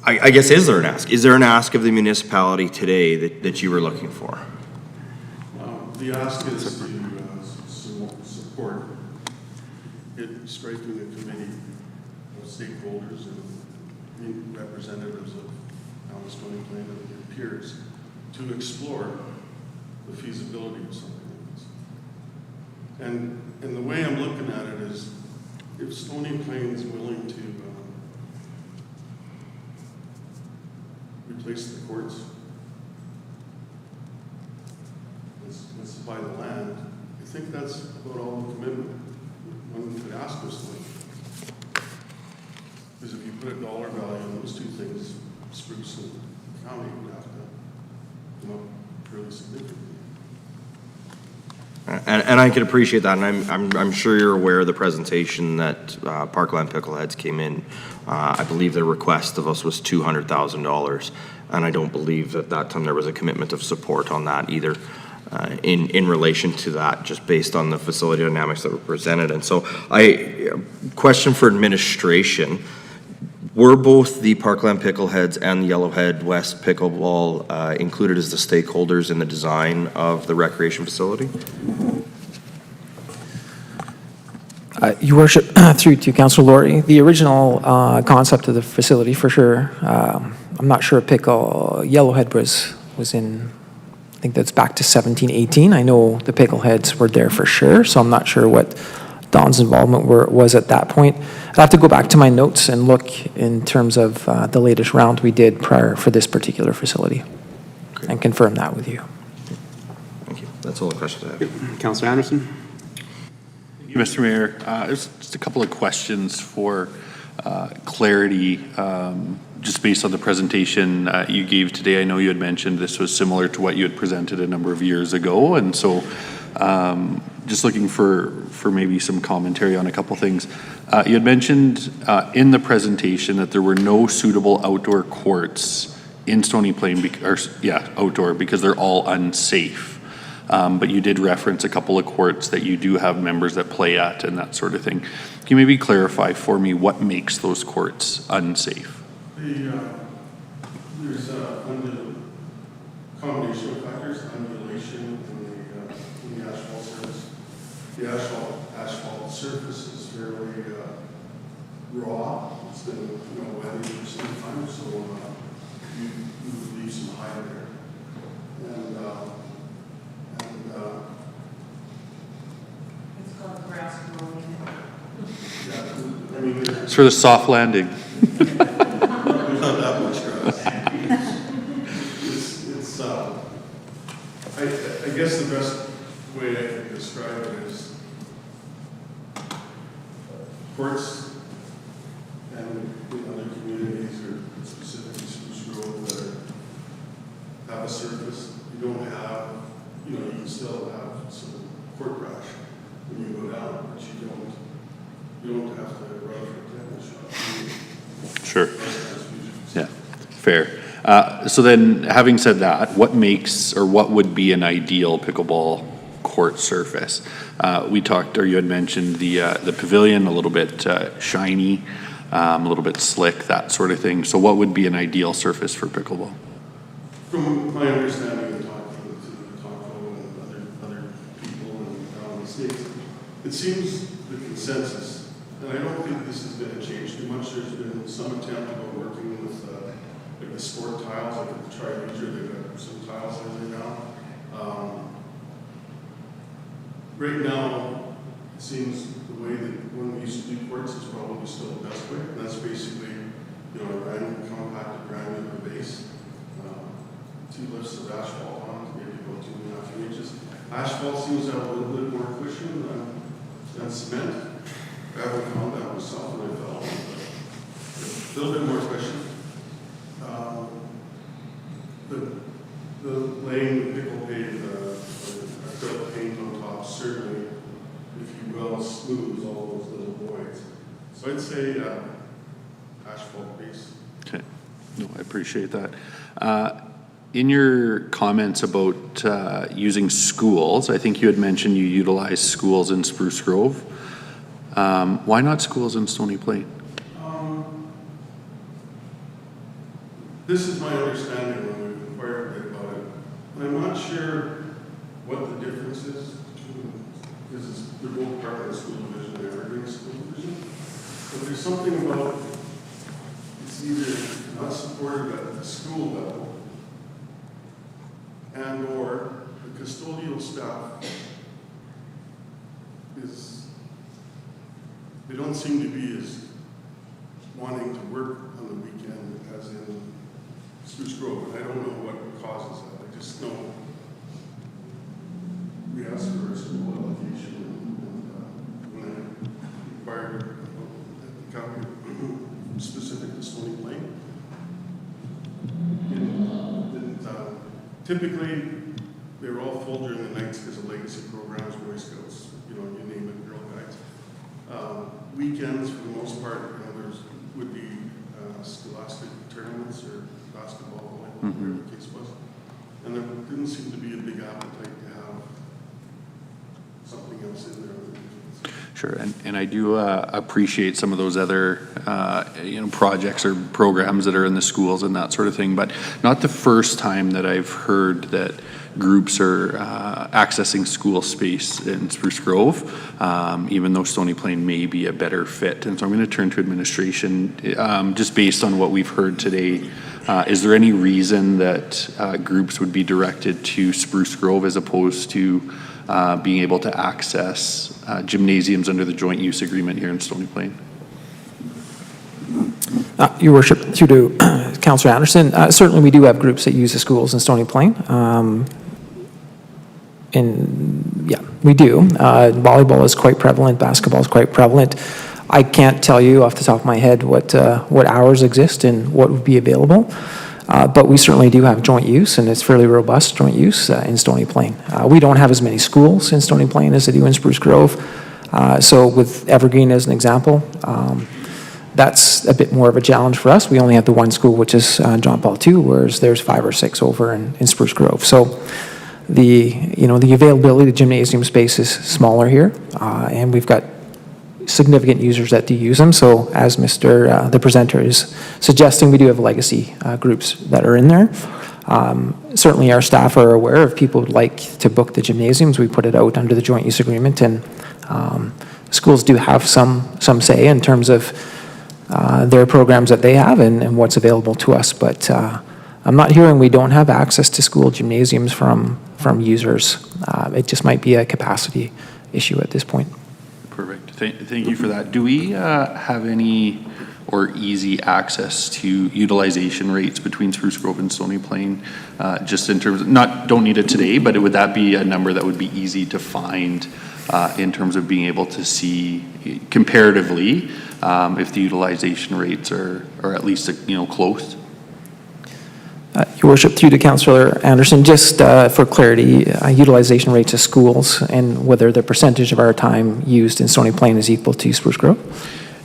I guess, is there an ask? Is there an ask of the municipality today that you were looking for? The ask is to support it, striking a committee of stakeholders and representatives of Alice County Plan and their peers to explore the feasibility of something like this. And the way I'm looking at it is, if Stony Plain's willing to replace the courts and supply the land, I think that's about all the commitment one could ask us. Because if you put a dollar value on those 2 things, Spruce and County would have to come up fairly significantly. And I can appreciate that, and I'm sure you're aware of the presentation that Parkland Pickleheads came in. I believe their request of us was $200,000, and I don't believe that that time there was a commitment of support on that either. In relation to that, just based on the facility dynamics that were presented. And so question for administration, were both the Parkland Pickleheads and the Yellowhead West Pickleball included as the stakeholders in the design of the recreation facility? Your Worship, through to Councilor Laurie, the original concept of the facility, for sure. I'm not sure Yellowhead was in, I think that's back to 1718. I know the Pickleheads were there for sure, so I'm not sure what Don's involvement was at that point. I'd have to go back to my notes and look in terms of the latest round we did prior for this particular facility and confirm that with you. Thank you. That's all the questions I have. Councillor Anderson? Thank you, Mr. Mayor. There's just a couple of questions for clarity, just based on the presentation you gave today. I know you had mentioned this was similar to what you had presented a number of years ago, and so just looking for maybe some commentary on a couple things. You had mentioned in the presentation that there were no suitable outdoor courts in Stony Plain, outdoor, because they're all unsafe. But you did reference a couple of courts that you do have members that play at and that sort of thing. Can you maybe clarify for me what makes those courts unsafe? There's a combination of factors, undulation in the asphalt surface. The asphalt surface is fairly raw. It's been wetted for some time, so you would leave some hide there. It's called grass growing. Yeah, I mean, It's for the soft landing. there's not that much grass. I guess the best way I can describe it is courts and in other communities, or specifically Spruce Grove, that have a surface. You don't have, you can still have some court rash when you go down, but you don't have to run for a tetanus shot. Sure. Yeah, fair. So then, having said that, what makes or what would be an ideal pickleball court surface? You had mentioned the pavilion, a little bit shiny, a little bit slick, that sort of thing. So what would be an ideal surface for pickleball? From my understanding of talking to Taco and other people around the States, it seems the consensus, and I don't think this is going to change too much. There's been some attempt about working with like the sport tiles, like at the Tri-Leisure, they've got some tiles in there now. Right now, it seems the way that when we used to do courts is probably still the best way, and that's basically, a random compacted granular base. 2 lifts of asphalt on it, maybe about 2.5 inches. Asphalt seems to have a little bit more cushion than cement. I haven't found that myself when I fell on it, but a little bit more cushion. The laying the pickle pave, acrylic paint on top certainly, if you will, smooths all those little voids. So I'd say asphalt base. Okay, no, I appreciate that. In your comments about using schools, I think you had mentioned you utilize schools in Spruce Grove. Why not schools in Stony Plain? This is my understanding when we've inquired a bit about it. I'm not sure what the difference is between, because they're both part of the school division and Evergreen School Division. But there's something about it's either not supported at the school level and or the custodial staff they don't seem to be as wanting to work on the weekend as in Spruce Grove, and I don't know what causes that. I just know we asked for a school allocation, and when I inquired about the county specific to Stony Plain, typically they were all full during the nights because of legacy programs, Boy Scouts, you know, you name it, Girl Guides. Weekends, for the most part, you know, would be scholastic tournaments or basketball, volleyball, whatever the case was. And there didn't seem to be a big appetite to have something else in there. Sure, and I do appreciate some of those other, projects or programs that are in the schools and that sort of thing, but not the first time that I've heard that groups are accessing school space in Spruce Grove, even though Stony Plain may be a better fit. And so I'm going to turn to administration, just based on what we've heard today. Is there any reason that groups would be directed to Spruce Grove as opposed to being able to access gymnasiums under the joint use agreement here in Stony Plain? Your Worship, through to Councillor Anderson, certainly we do have groups that use the schools in Stony Plain. And yeah, we do. Volleyball is quite prevalent, basketball is quite prevalent. I can't tell you off the top of my head what hours exist and what would be available. But we certainly do have joint use, and it's fairly robust joint use in Stony Plain. We don't have as many schools in Stony Plain as they do in Spruce Grove. So with Evergreen as an example, that's a bit more of a challenge for us. We only have the one school, which is John Paul II, whereas there's 5 or 6 over in Spruce Grove. So the availability of gymnasium space is smaller here, and we've got significant users that do use them. So as the presenter is suggesting, we do have legacy groups that are in there. Certainly our staff are aware if people would like to book the gymnasiums. We put it out under the joint use agreement, and schools do have some say in terms of their programs that they have and what's available to us. But I'm not hearing we don't have access to school gymnasiums from users. It just might be a capacity issue at this point. Perfect. Thank you for that. Do we have any or easy access to utilization rates between Spruce Grove and Stony Plain? Just in terms of, don't need it today, but would that be a number that would be easy to find in terms of being able to see comparatively if the utilization rates are at least close? Your Worship, through to Councillor Anderson, just for clarity, utilization rates of schools and whether the percentage of our time used in Stony Plain is equal to Spruce Grove?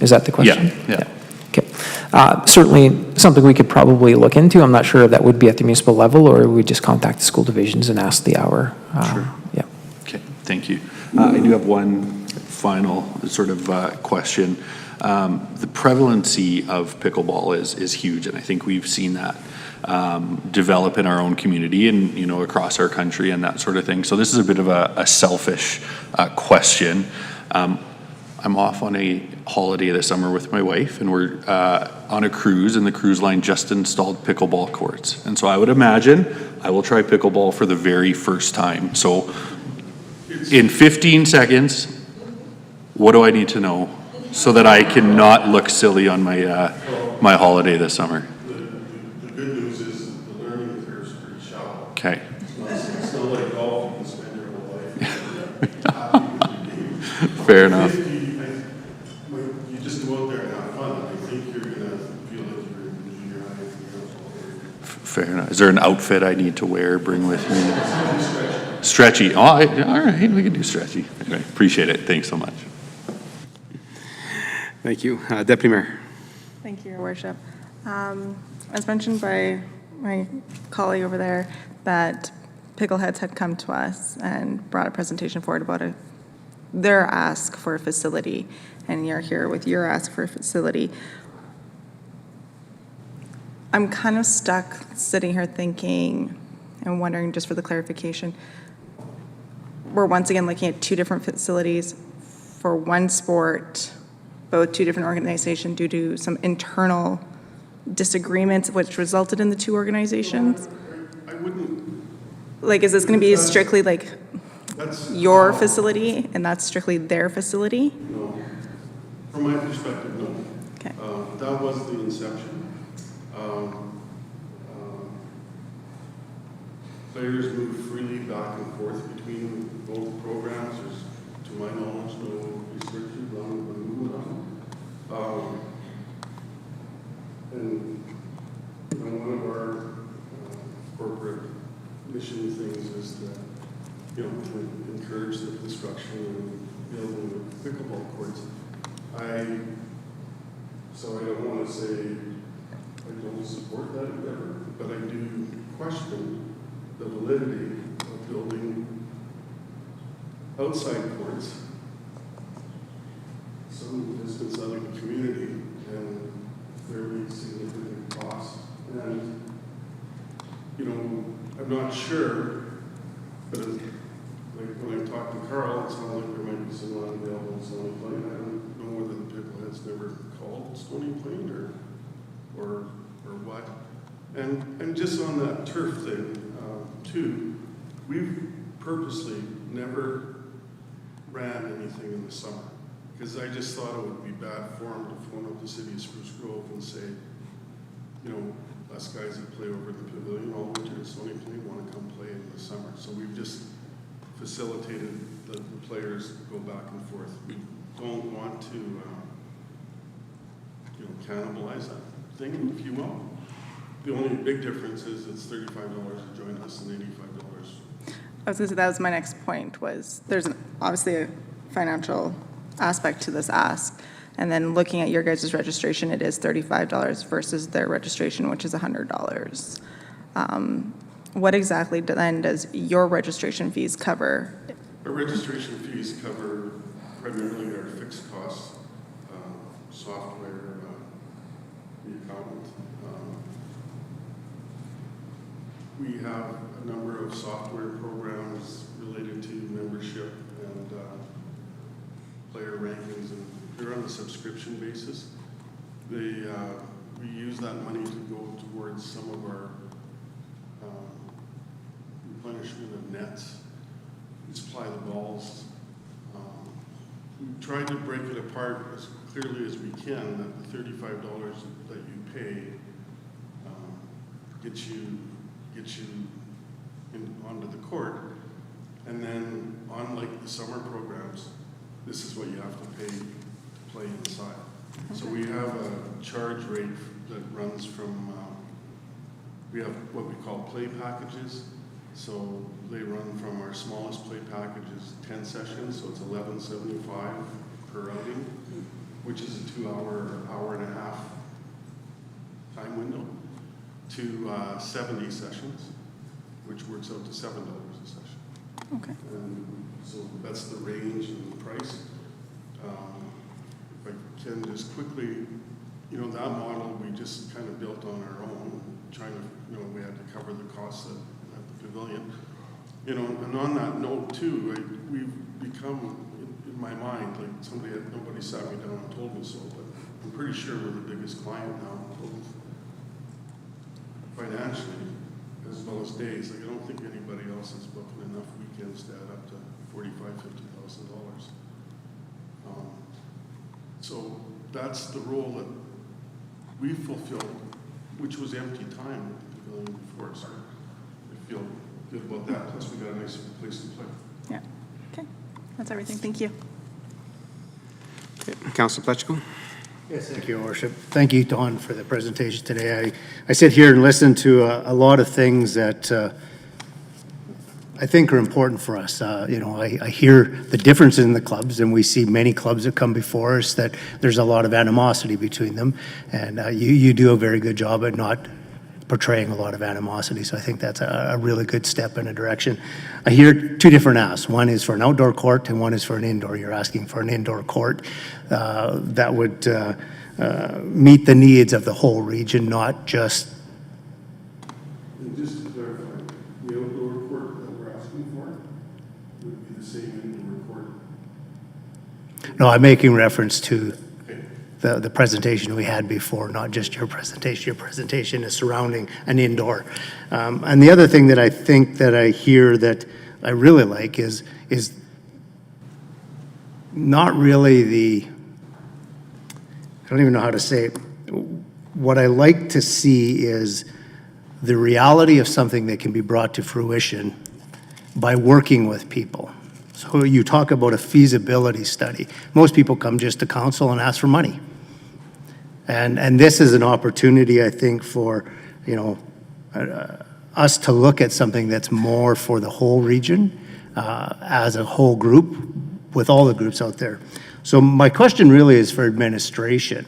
Is that the question? Yeah. Okay. Certainly something we could probably look into. I'm not sure if that would be at the municipal level or we just contact the school divisions and ask the hour. Sure. Yeah. Okay, thank you. I do have one final sort of question. The prevalency of pickleball is huge, and I think we've seen that develop in our own community and across our country and that sort of thing. So this is a bit of a selfish question. I'm off on a holiday this summer with my wife, and we're on a cruise, and the cruise line just installed pickleball courts. And so I would imagine I will try pickleball for the very first time. So in 15 seconds, what do I need to know so that I can not look silly on my holiday this summer? The good news is the learning curve is pretty shallow. Okay. It's not like golf, you can spend your whole life. Fair enough. You just go out there and have fun, and I think you're going to feel like you're in junior high and you're all over. Fair enough. Is there an outfit I need to wear, bring with me? Stretchy. Oh, all right, we can do stretchy. Okay, appreciate it. Thanks so much. Thank you. Deputy Mayor. Thank you, Your Worship. As mentioned by my colleague over there, that Pickleheads had come to us and brought a presentation forward about their ask for a facility, and you're here with your ask for a facility. I'm kind of stuck sitting here thinking and wondering, just for the clarification, we're once again looking at 2 different facilities for one sport, both 2 different organizations due to some internal disagreements which resulted in the 2 organizations? I wouldn't. Like, is this going to be strictly like That's your facility and that's strictly their facility? No. From my perspective, no. Okay. That was the inception. Players move freely back and forth between both programs. There's, to my knowledge, no restrictions on movement on them. And one of our corporate mission things is that construction and building of pickleball courts. So I don't want to say I don't support that endeavor, but I do question the validity of building outside courts some distance out of the community and fairly significant cost. And, you know, I'm not sure, but like when I talked to Carl, it sounded like there might be some land available in Stony Plain. I don't know whether the Picklehead's never called Stony Plain or what. And just on that turf thing, too, we've purposely never ran anything in the summer, because I just thought it would be bad form to phone up the city of Spruce Grove and say, you know, us guys that play over at the pavilion all winter in Stony Plain want to come play in the summer. So we've just facilitated the players go back and forth. We don't want to, you know, cannibalize that thing, if you will. The only big difference is it's $35 to join us and $85. I was going to say, that was my next point, was there's obviously a financial aspect to this ask. And then looking at your guys' registration, it is $35 versus their registration, which is $100. What exactly then does your registration fees cover? Our registration fees cover primarily our fixed costs, software, the accountant. We have a number of software programs related to membership and player rankings, and they're on a subscription basis. We use that money to go towards some of our replenishment of nets. We supply the balls. We try to break it apart as clearly as we can, that the $35 that you pay gets you onto the court. And then, unlike the summer programs, this is what you have to pay to play inside. So we have a charge rate that runs from, we have what we call play packages. So they run from our smallest play packages, 10 sessions, so it's $11.75 per outing, which is a 2-hour, hour and a half time window, to 70 sessions, which works out to $7 a session. Okay. And so that's the range and the price. If I can just quickly, you know, that model we just kind of built on our own, trying to, you know, we had to cover the costs at the pavilion. You know, and on that note too, we've become, in my mind, like nobody sat me down and told me so, but I'm pretty sure we're the biggest client now, both financially as well as days. Like, I don't think anybody else is booking enough weekends to add up to $45,000–$50,000. So that's the role that we fulfilled, which was empty time at the pavilion before. So I feel good about that. Plus, we got a nice place to play. Yeah. Okay. That's everything. Thank you. Councilor Pletchko? Yes, thank you, Your Worship. Thank you, Don, for the presentation today. I sit here and listen to a lot of things that I think are important for us. You know, I hear the difference in the clubs, and we see many clubs that come before us that there's a lot of animosity between them, and you do a very good job at not portraying a lot of animosity, so I think that's a really good step in a direction. I hear two different asks. One is for an outdoor court, and one is for an indoor. You're asking for an indoor court that would meet the needs of the whole region, not just... And just to clarify, the outdoor court that we're asking for would be the same indoor court. No, I'm making reference to the presentation we had before, not just your presentation. Your presentation is surrounding an indoor. And the other thing that I think that I hear that I really like is not really the, I don't even know how to say it. What I like to see is the reality of something that can be brought to fruition by working with people. So you talk about a feasibility study. Most people come just to council and ask for money. And this is an opportunity, I think, for, you know, us to look at something that's more for the whole region, as a whole group with all the groups out there. So my question really is for administration.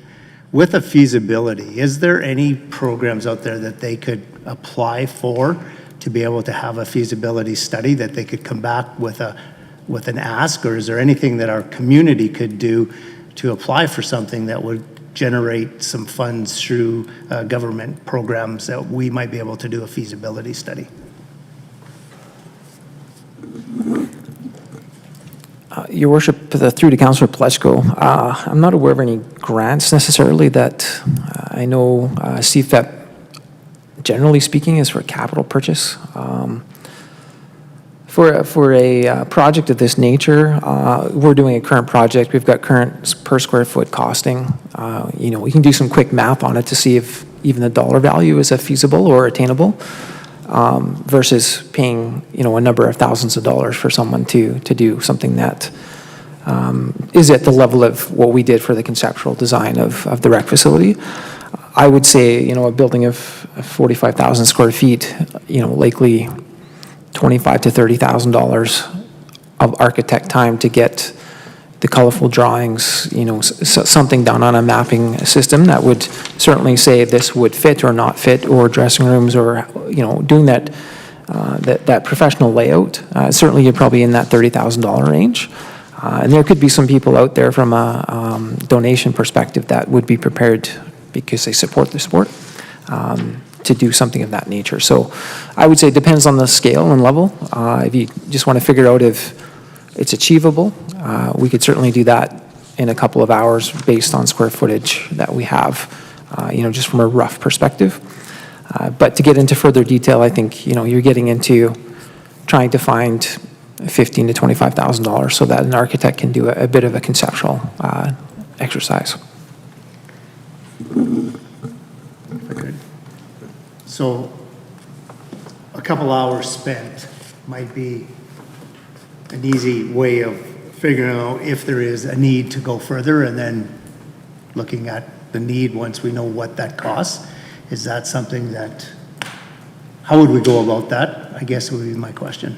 With a feasibility, is there any programs out there that they could apply for to be able to have a feasibility study that they could come back with an ask, or is there anything that our community could do to apply for something that would generate some funds through government programs that we might be able to do a feasibility study? Your Worship, through to Councillor Paleschko, I'm not aware of any grants necessarily that I know CFEP, generally speaking, is for capital purchase. For a project of this nature, we're doing a current project. We've got current per square foot costing. We can do some quick math on it to see if even the dollar value is feasible or attainable, versus paying, a number of thousands of dollars for someone to do something that is at the level of what we did for the conceptual design of the rec facility. I would say, a building of 45,000 square feet, likely $25,000 to $30,000 of architect time to get the colorful drawings, something done on a mapping system that would certainly say this would fit or not fit, or dressing rooms, or doing that professional layout. Certainly, you're probably in that $30,000 range, and there could be some people out there from a donation perspective that would be prepared, because they support the sport, to do something of that nature. So I would say it depends on the scale and level. If you just want to figure out if it's achievable, we could certainly do that in a couple of hours based on square footage that we have, just from a rough perspective. But to get into further detail, I think, you're getting into trying to find $15,000 to $25,000 so that an architect can do a bit of a conceptual exercise. Okay. So a couple hours spent might be an easy way of figuring out if there is a need to go further, and then looking at the need once we know what that costs. Is that something that, how would we go about that? I guess would be my question.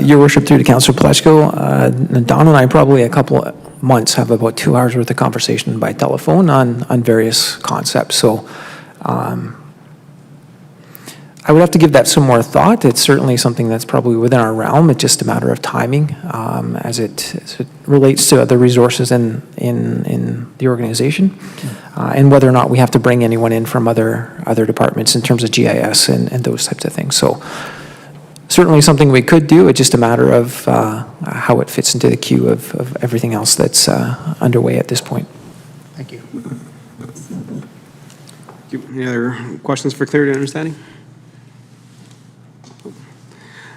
Your Worship, through to Councillor Paleschko, Don and I probably a couple of months have about 2 hours worth of conversation by telephone on various concepts. So I would have to give that some more thought. It's certainly something that's probably within our realm. It's just a matter of timing as it relates to other resources in the organization, and whether or not we have to bring anyone in from other departments in terms of GIS and those types of things. So certainly something we could do. It's just a matter of how it fits into the queue of everything else that's underway at this point. Thank you. Any other questions for clarity and understanding?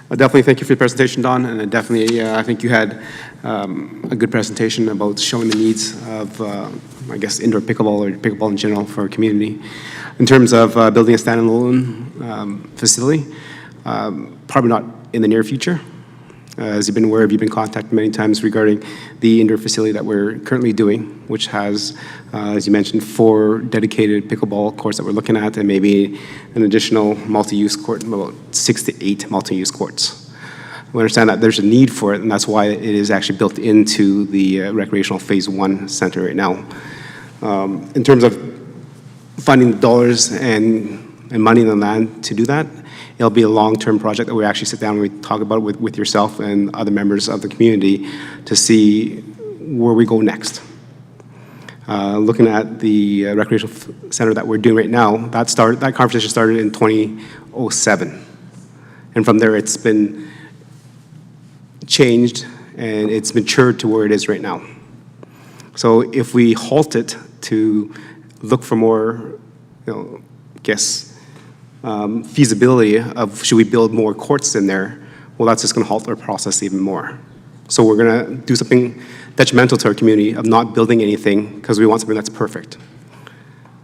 Definitely thank you for the presentation, Don, and definitely I think you had a good presentation about showing the needs of, I guess, indoor pickleball or pickleball in general for our community. In terms of building a standalone facility, probably not in the near future. As you've been aware of, you've been contacted many times regarding the indoor facility that we're currently doing, which has, as you mentioned, 4 dedicated pickleball courts that we're looking at, and maybe an additional multi-use court, about 6 to 8 multi-use courts. We understand that there's a need for it, and that's why it is actually built into the recreational phase 1 center right now. In terms of finding the dollars and money in the land to do that, it'll be a long-term project that we actually sit down and we talk about it with yourself and other members of the community to see where we go next. Looking at the recreational center that we're doing right now, that conversation started in 2007. And from there, it's been changed and it's matured to where it is right now. So if we halt it to look for more, feasibility of should we build more courts in there, well, that's just going to halt our process even more. So we're going to do something detrimental to our community of not building anything because we want something that's perfect.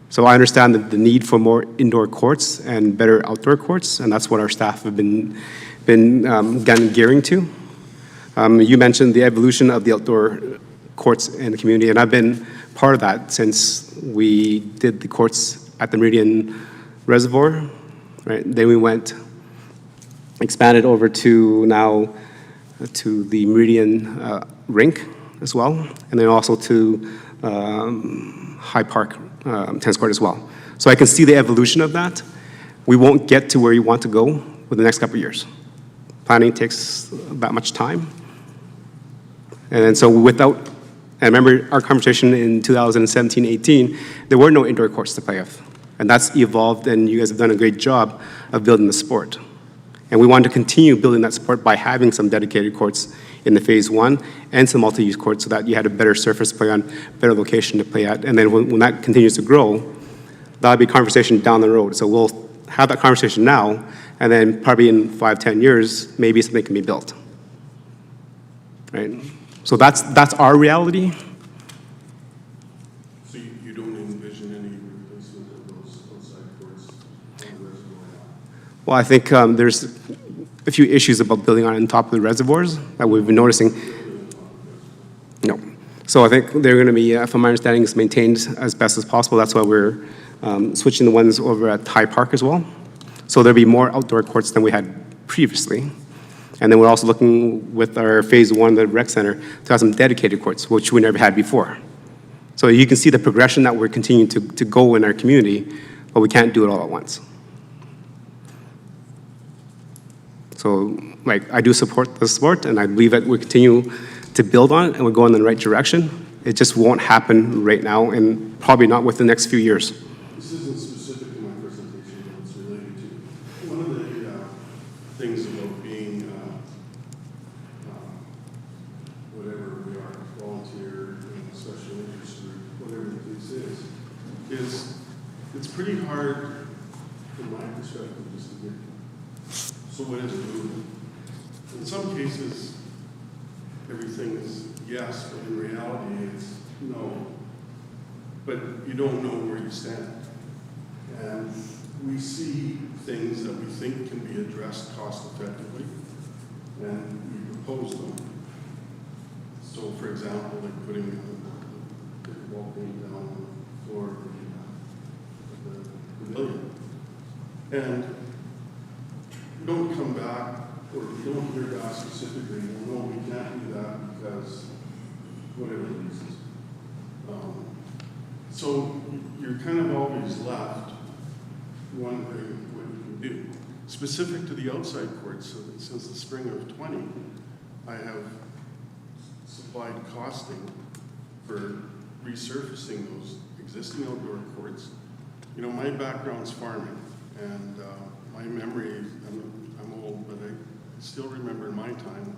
So I understand the need for more indoor courts and better outdoor courts, and that's what our staff have been gearing to. You mentioned the evolution of the outdoor courts in the community, and I've been part of that since we did the courts at the Meridian Reservoir. Right. Then we went expanded over to now to the Meridian rink as well, and then also to High Park tennis court as well. So I can see the evolution of that. We won't get to where you want to go within the next couple of years. Planning takes that much time. And then so without, I remember our conversation in 2017-18, there were no indoor courts to play with. And that's evolved, and you guys have done a great job of building the sport. And we wanted to continue building that sport by having some dedicated courts in the phase one and some multi-use courts so that you had a better surface to play on, better location to play at. And then when that continues to grow, that'll be a conversation down the road. So we'll have that conversation now, and then probably in 5-10 years, maybe something can be built. Right? So that's our reality. So you don't envision any replacement of those outside courts on the reservoir? Well, I think there's a few issues about building on top of the reservoirs that we've been noticing. No. So I think they're going to be, from my understanding, is maintained as best as possible. That's why we're switching the ones over at High Park as well. So there'll be more outdoor courts than we had previously. And then we're also looking with our phase one, the rec center, to have some dedicated courts, which we never had before. So you can see the progression that we're continuing to go in our community, but we can't do it all at once. So, like, I do support the sport, and I believe that we continue to build on it, and we're going in the right direction. It just won't happen right now, and probably not within the next few years. This isn't specific to my presentation, but it's related to one of the things about being whatever we are, volunteer, special interest group, whatever the case is it's pretty hard, from my perspective, just to get, so what is movement? In some cases, everything is yes, but in reality, it's no. But you don't know where you stand. And we see things that we think can be addressed cost effectively, and we propose them. So, for example, like putting the pickleball paint down on the floor of the pavilion. And we don't come back, or we don't hear back specifically, well, no, we can't do that because whatever the reasons. So you're kind of always left wondering what you can do. Specific to the outside courts, so that since the spring of 20, I have supplied costing for resurfacing those existing outdoor courts. You know, my background's farming, and my memory, I'm old, but I still remember in my time,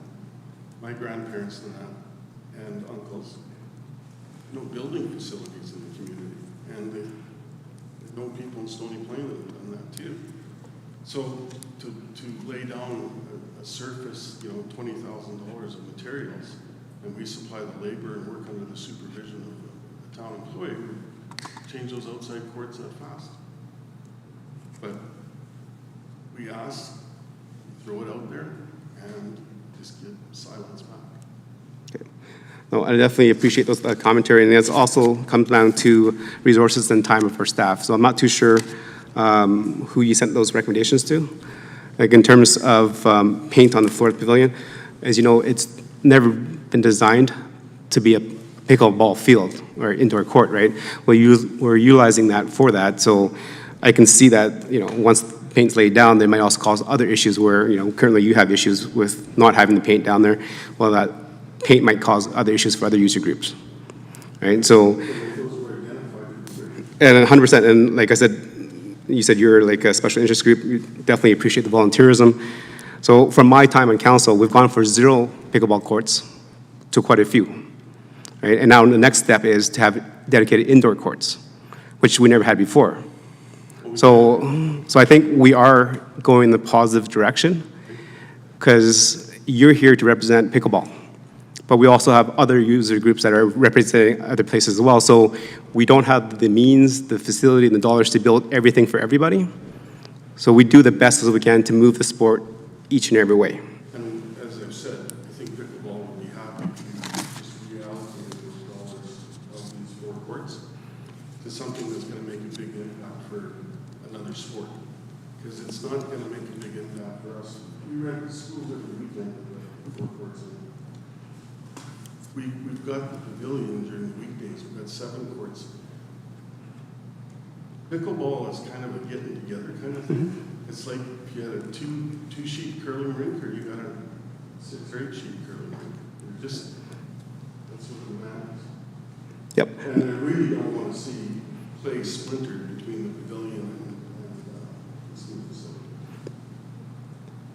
my grandparents and uncles, no building facilities in the community, and they know people in Stony Plain that have done that too. So to lay down a surface, you know, $20,000 of materials, and we supply the labor and work under the supervision of a town employee, we change those outside courts that fast. But we ask, throw it out there, and just get silence back. No, I definitely appreciate those commentary, and it also comes down to resources and time of our staff. So I'm not too sure who you sent those recommendations to. Like in terms of paint on the floor of the pavilion, as you know, it's never been designed to be a pickleball field or indoor court, right? We're utilizing that for that, so I can see that, you know, once paint's laid down, they might also cause other issues where, you know, currently you have issues with not having the paint down there. Well, that paint might cause other issues for other user groups, right? So, and 100%, and like I said, you said you're like a special interest group, you definitely appreciate the volunteerism. So from my time on council, we've gone for 0 pickleball courts to quite a few, right? And now the next step is to have dedicated indoor courts, which we never had before. So I think we are going in the positive direction because you're here to represent pickleball. But we also have other user groups that are representing other places as well. So we don't have the means, the facility, and the dollars to build everything for everybody. So we do the best as we can to move the sport each and every way. And as I've said, I think pickleball would be happy to just reallocate those dollars of these 4 courts to something that's going to make a big impact for another sport. Because it's not going to make a big impact for us if we rent the schools every weekend, but 4 courts. We've got the pavilion during the weekdays, we've got 7 courts. Pickleball is kind of a getting together kind of thing. It's like if you had a two sheet curling rink, or you got a 6 or 8 sheet curling rink. They're just, that's what the matters. Yep. And I really don't want to see play splintered between the pavilion and this new facility.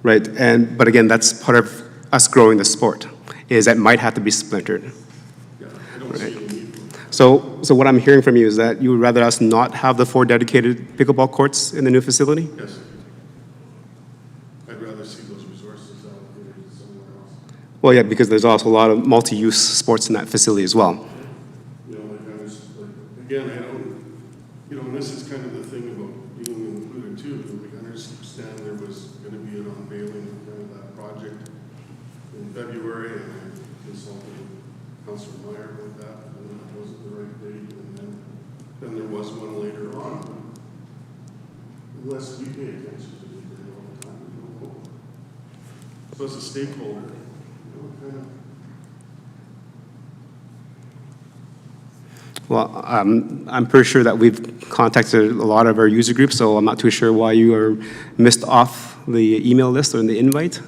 Right, but again, that's part of us growing the sport, is that might have to be splintered. Yeah, I don't see any need for it. So what I'm hearing from you is that you would rather us not have the 4 dedicated pickleball courts in the new facility? Yes. I'd rather see those resources allocated somewhere else. Well, yeah, because there's also a lot of multi-use sports in that facility as well. You know, again, I don't, and this is kind of the thing about being included too. We understand there was going to be an unveiling of kind of that project in February, and I consulted Councilor Meyer about that, and that wasn't the right date, and then there was one later on. Unless we pay attention to it all the time, we don't know. So as a stakeholder, kind of. Well, I'm pretty sure that we've contacted a lot of our user groups, so I'm not too sure why you are missed off the email list or the invite.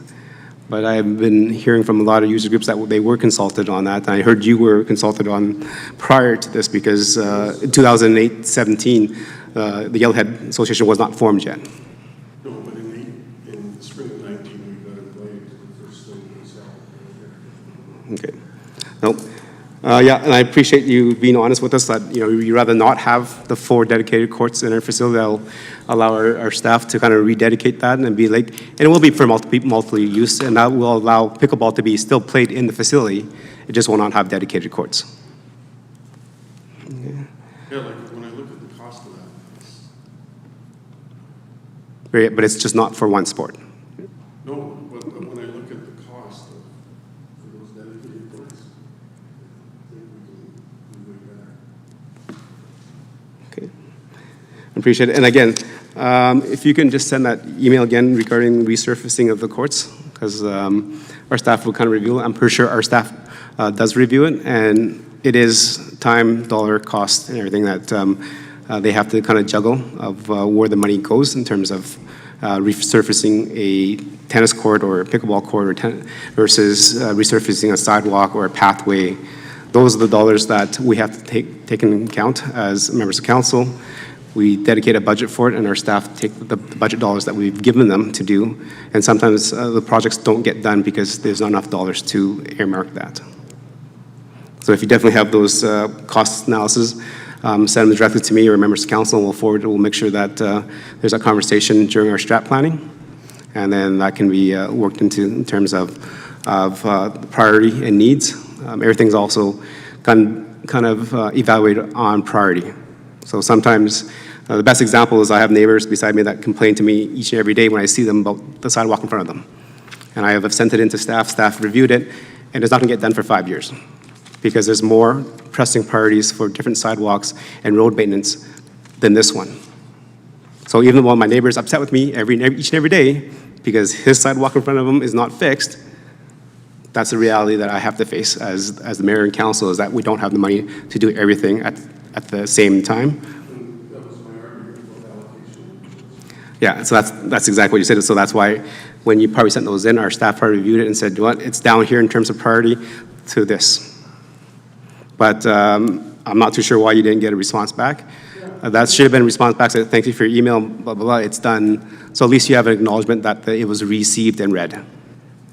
But I've been hearing from a lot of user groups that they were consulted on that. And I heard you were consulted on prior to this because in 2008-17, the Yellowhead Association was not formed yet. No, but in the spring of 19, we got invited to the first thing in South. Okay. Nope. Yeah, and I appreciate you being honest with us that, you'd rather not have the 4 dedicated courts in our facility. That'll allow our staff to kind of rededicate that and be like, and it will be for multi-use, and that will allow pickleball to be still played in the facility. It just will not have dedicated courts. Yeah, like when I look at the cost of that, But it's just not for one sport. no, but when I look at the cost for those dedicated courts, I think we can do way better. Okay. Appreciate it. And again, if you can just send that email again regarding resurfacing of the courts, because our staff will kind of review it. I'm pretty sure our staff does review it, and it is time, dollar, cost, and everything that they have to kind of juggle of where the money goes in terms of resurfacing a tennis court or a pickleball court versus resurfacing a sidewalk or a pathway. Those are the dollars that we have to take into account as members of council. We dedicate a budget for it, and our staff take the budget dollars that we've given them to do. And sometimes the projects don't get done because there's not enough dollars to earmark that. So if you definitely have those cost analysis, send them directly to me or members of council, and we'll forward it. We'll make sure that there's a conversation during our strat planning, and then that can be worked into in terms of priority and needs. Everything's also kind of evaluated on priority. So sometimes the best example is I have neighbors beside me that complain to me each and every day when I see them about the sidewalk in front of them. And I have sent it into staff reviewed it, and it's not going to get done for 5 years because there's more pressing priorities for different sidewalks and road maintenance than this one. So even while my neighbor is upset with me each and every day because his sidewalk in front of him is not fixed, that's the reality that I have to face as the mayor and council, is that we don't have the money to do everything at the same time. Yeah, so that's exactly what you said. So that's why when you probably sent those in, our staff probably reviewed it and said, you know what, it's down here in terms of priority to this. But I'm not too sure why you didn't get a response back. That should have been a response back, said thank you for your email, blah, blah, blah, it's done. So at least you have an acknowledgement that it was received and read. I think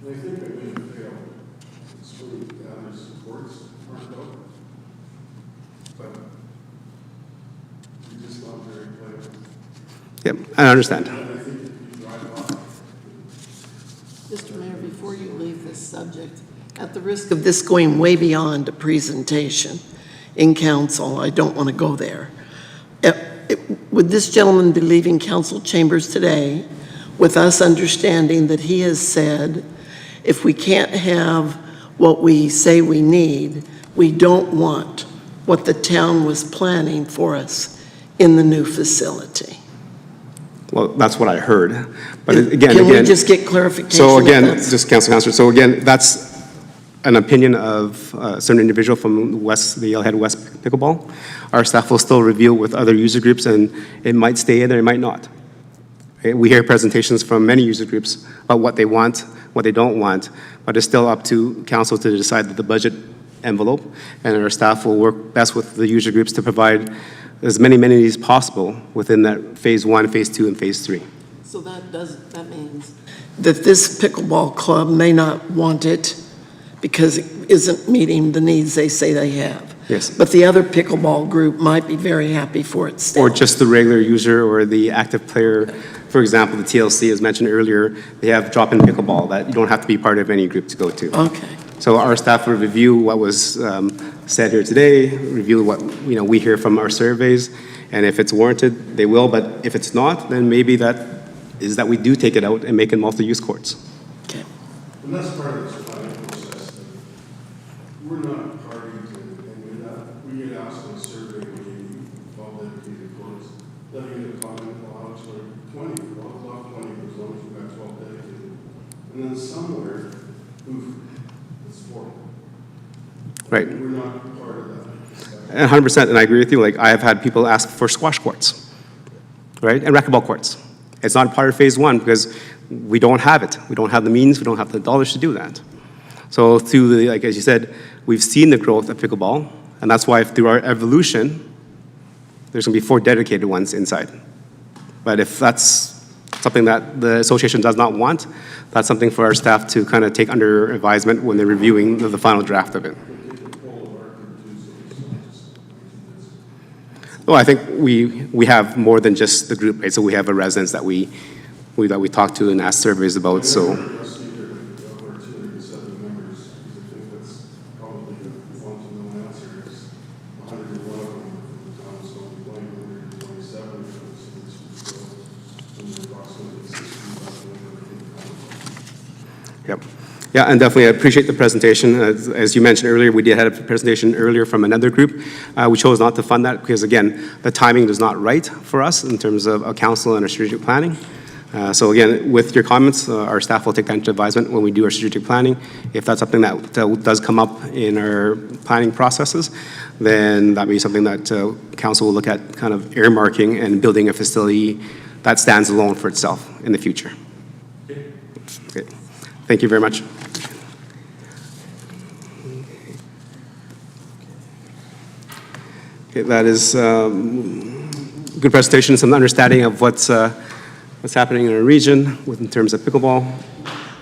I may have failed. It's really gather supports aren't out. But you're just not very clear. Yep, I understand. And I think if you drive off, Mr. Mayor, before you leave this subject, at the risk of this going way beyond a presentation in council, I don't want to go there. Would this gentleman be leaving council chambers today with us understanding that he has said, if we can't have what we say we need, we don't want what the town was planning for us in the new facility? Well, that's what I heard. But again, Can we just get clarification? So if again, that's- just Councilor, so again, that's an opinion of a certain individual from West, the Yellowhead West Pickleball. Our staff will still review with other user groups, and it might stay in or it might not. Okay, we hear presentations from many user groups about what they want, what they don't want, but it's still up to council to decide the budget envelope, and our staff will work best with the user groups to provide as many amenities possible within that phase 1, phase 2, and phase 3. So that means that this pickleball club may not want it because it isn't meeting the needs they say they have. Yes. But the other pickleball group might be very happy for it still. Or just the regular user or the active player. For example, the TLC, as mentioned earlier, they have drop-in pickleball that you don't have to be part of any group to go to. Okay. So our staff will review what was said here today, review what we hear from our surveys, and if it's warranted, they will. But if it's not, then maybe that is that we do take it out and make it multi-use courts. Okay. And that's part of this planning process. We're not party to any of that. We get asked in a survey, when you all dedicated courts, then you get a comment, well, it's like 20, well, it's not 20, but as long as you've got 12 dedicated. And then somewhere, oof, it's 4. Right. We're not part of that. And 100%, and I agree with you. Like, I have had people ask for squash courts, right, and racquetball courts. It's not part of phase 1 because we don't have it. We don't have the means. We don't have the dollars to do that. So through the, like as you said, we've seen the growth of pickleball, and that's why through our evolution, there's going to be 4 dedicated ones inside. But if that's something that the association does not want, that's something for our staff to kind of take under advisement when they're reviewing the final draft of it. No, I think we have more than just the group, right? So we have a residence that we talk to and ask surveys about, so. Yep. Yeah, and definitely I appreciate the presentation. As you mentioned earlier, we did have a presentation earlier from another group. We chose not to fund that because, again, the timing was not right for us in terms of a council and our strategic planning. So again, with your comments, our staff will take that into advisement when we do our strategic planning. If that's something that does come up in our planning processes, then that may be something that council will look at kind of earmarking and building a facility that stands alone for itself in the future. Okay. Thank you very much. Okay, that is good presentation, some understanding of what's happening in our region in terms of pickleball.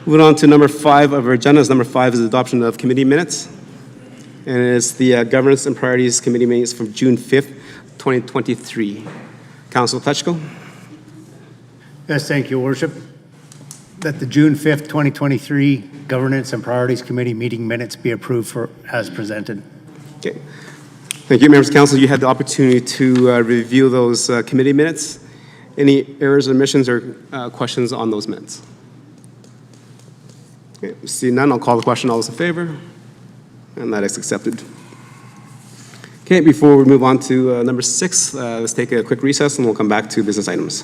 Moving on to number 5 of our agenda. Number 5 is adoption of committee minutes. And it's the Governance and Priorities Committee minutes from June 5th, 2023. Councilor Pletchko. Yes, thank you, Worship. That the June 5th, 2023 Governance and Priorities Committee meeting minutes be approved as presented. Okay. Thank you, members of council. You had the opportunity to review those committee minutes. Any errors, omissions, or questions on those minutes? Okay, see none, I'll call the question. All those in favor? And that is accepted. Okay, before we move on to number 6, let's take a quick recess and we'll come back to business items.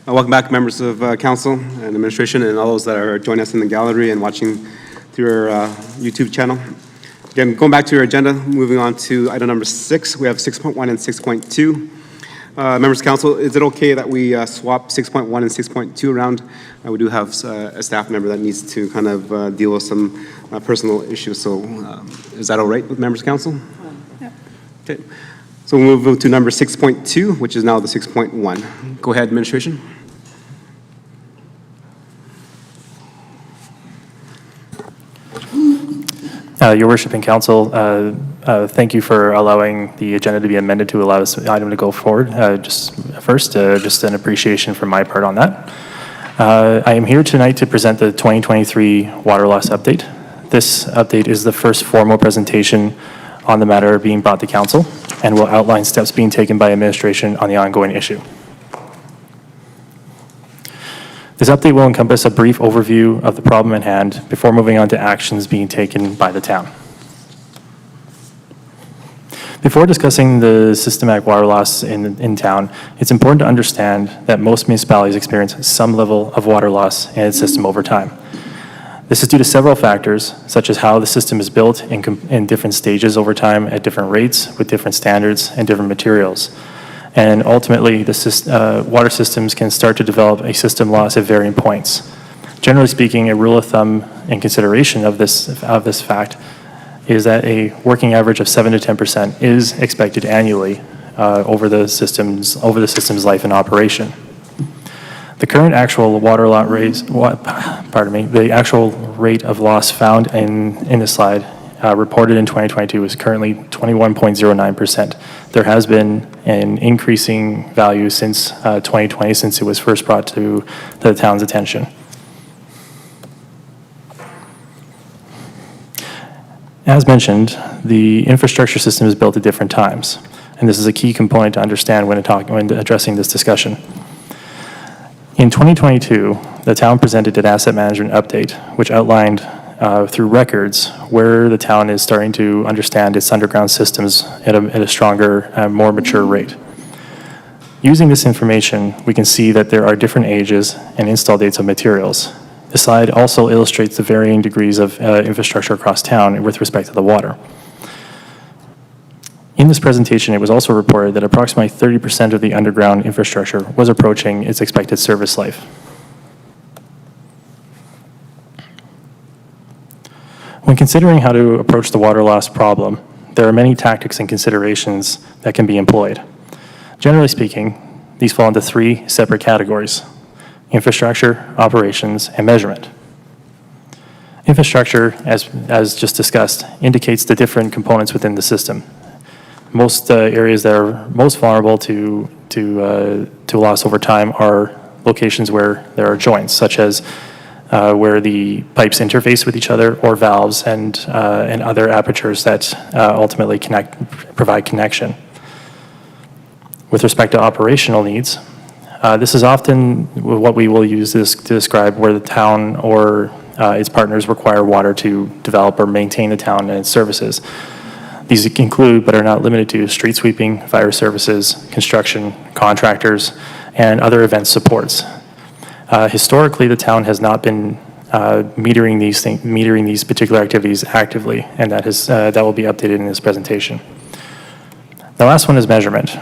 Welcome back, members of council and administration, and all those that are joining us in the gallery and watching through our YouTube channel. Again, going back to your agenda, moving on to item number 6, we have 6.1 and 6.2. Members of council, is it okay that we swap 6.1 and 6.2 around? We do have a staff member that needs to kind of deal with some personal issues, so is that all right with members of council? Okay. So we'll move to number 6.2, which is now the 6.1. Go ahead, administration. Your worship and council, thank you for allowing the agenda to be amended to allow this item to go forward. Just an appreciation from my part on that. I am here tonight to present the 2023 water loss update. This update is the first formal presentation on the matter being brought to council and will outline steps being taken by administration on the ongoing issue. This update will encompass a brief overview of the problem at hand before moving on to actions being taken by the town. Before discussing the systematic water loss in town, it's important to understand that most municipalities experience some level of water loss in its system over time. This is due to several factors, such as how the system is built in different stages over time at different rates with different standards and different materials. And ultimately, the water systems can start to develop a system loss at varying points. Generally speaking, a rule of thumb in consideration of this fact is that a working average of 7 to 10% is expected annually over the system's life in operation. The current actual water lot the actual rate of loss found in the slide reported in 2022 is currently 21.09%. There has been an increasing value since 2020, since it was first brought to the town's attention. As mentioned, the infrastructure system is built at different times, and this is a key component to understand when addressing this discussion. In 2022, the town presented an asset management update, which outlined through records where the town is starting to understand its underground systems at a stronger and more mature rate. Using this information, we can see that there are different ages and install dates of materials. The slide also illustrates the varying degrees of infrastructure across town with respect to the water. In this presentation, it was also reported that approximately 30% of the underground infrastructure was approaching its expected service life. When considering how to approach the water loss problem, there are many tactics and considerations that can be employed. Generally speaking, these fall into 3 separate categories: infrastructure, operations, and measurement. Infrastructure, as just discussed, indicates the different components within the system. Most areas that are most vulnerable to loss over time are locations where there are joints, such as where the pipes interface with each other, or valves and other apertures that ultimately provide connection. With respect to operational needs, this is often what we will use to describe where the town or its partners require water to develop or maintain the town and its services. These include, but are not limited to, street sweeping, fire services, construction, contractors, and other event supports. Historically, the town has not been metering these particular activities actively, and that will be updated in this presentation. The last one is measurement.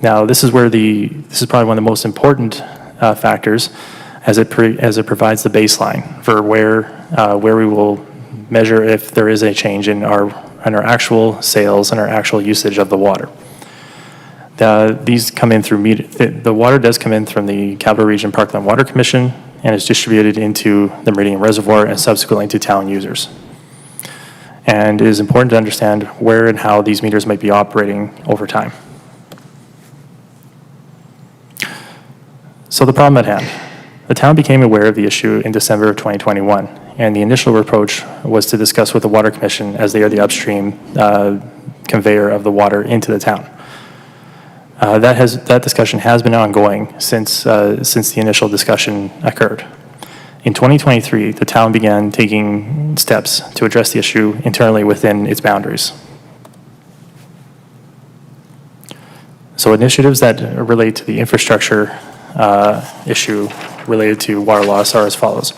Now, this is probably one of the most important factors, as it provides the baseline for where we will measure if there is a change in our actual sales and our actual usage of the water. These come in through the water does come in from the Capital Region Parkland Water Commission and is distributed into the Meridian Reservoir and subsequently to town users. And it is important to understand where and how these meters might be operating over time. So the problem at hand. The town became aware of the issue in December of 2021, and the initial approach was to discuss with the Water Commission, as they are the upstream conveyor of the water into the town. That discussion has been ongoing since the initial discussion occurred. In 2023, the town began taking steps to address the issue internally within its boundaries. So initiatives that relate to the infrastructure issue related to water loss are as follows.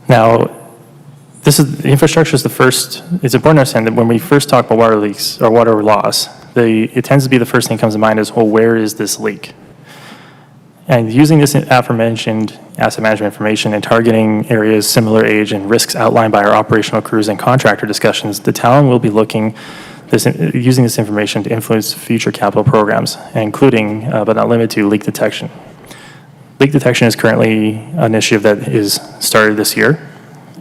Now, the infrastructure is the first. It's important to understand that when we first talk about water leaks or water loss, it tends to be the first thing that comes to mind is, well, where is this leak? And using this aforementioned asset management information and targeting areas similar age and risks outlined by our operational crews and contractor discussions, the town will be using this information to influence future capital programs, including, but not limited to, leak detection. Leak detection is currently an initiative that is started this year.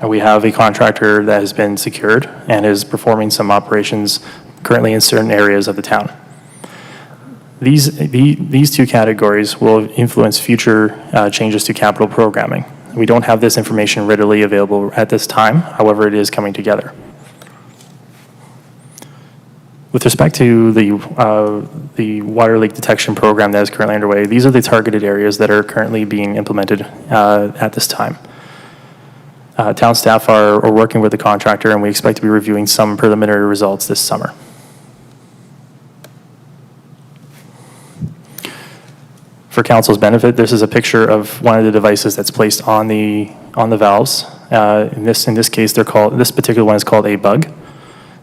We have a contractor that has been secured and is performing some operations currently in certain areas of the town. These two categories will influence future changes to capital programming. We don't have this information readily available at this time, however, it is coming together. With respect to the water leak detection program that is currently underway, these are the targeted areas that are currently being implemented at this time. Town staff are working with the contractor, and we expect to be reviewing some preliminary results this summer. For council's benefit, this is a picture of one of the devices that's placed on the valves. In this case, this particular one is called a bug.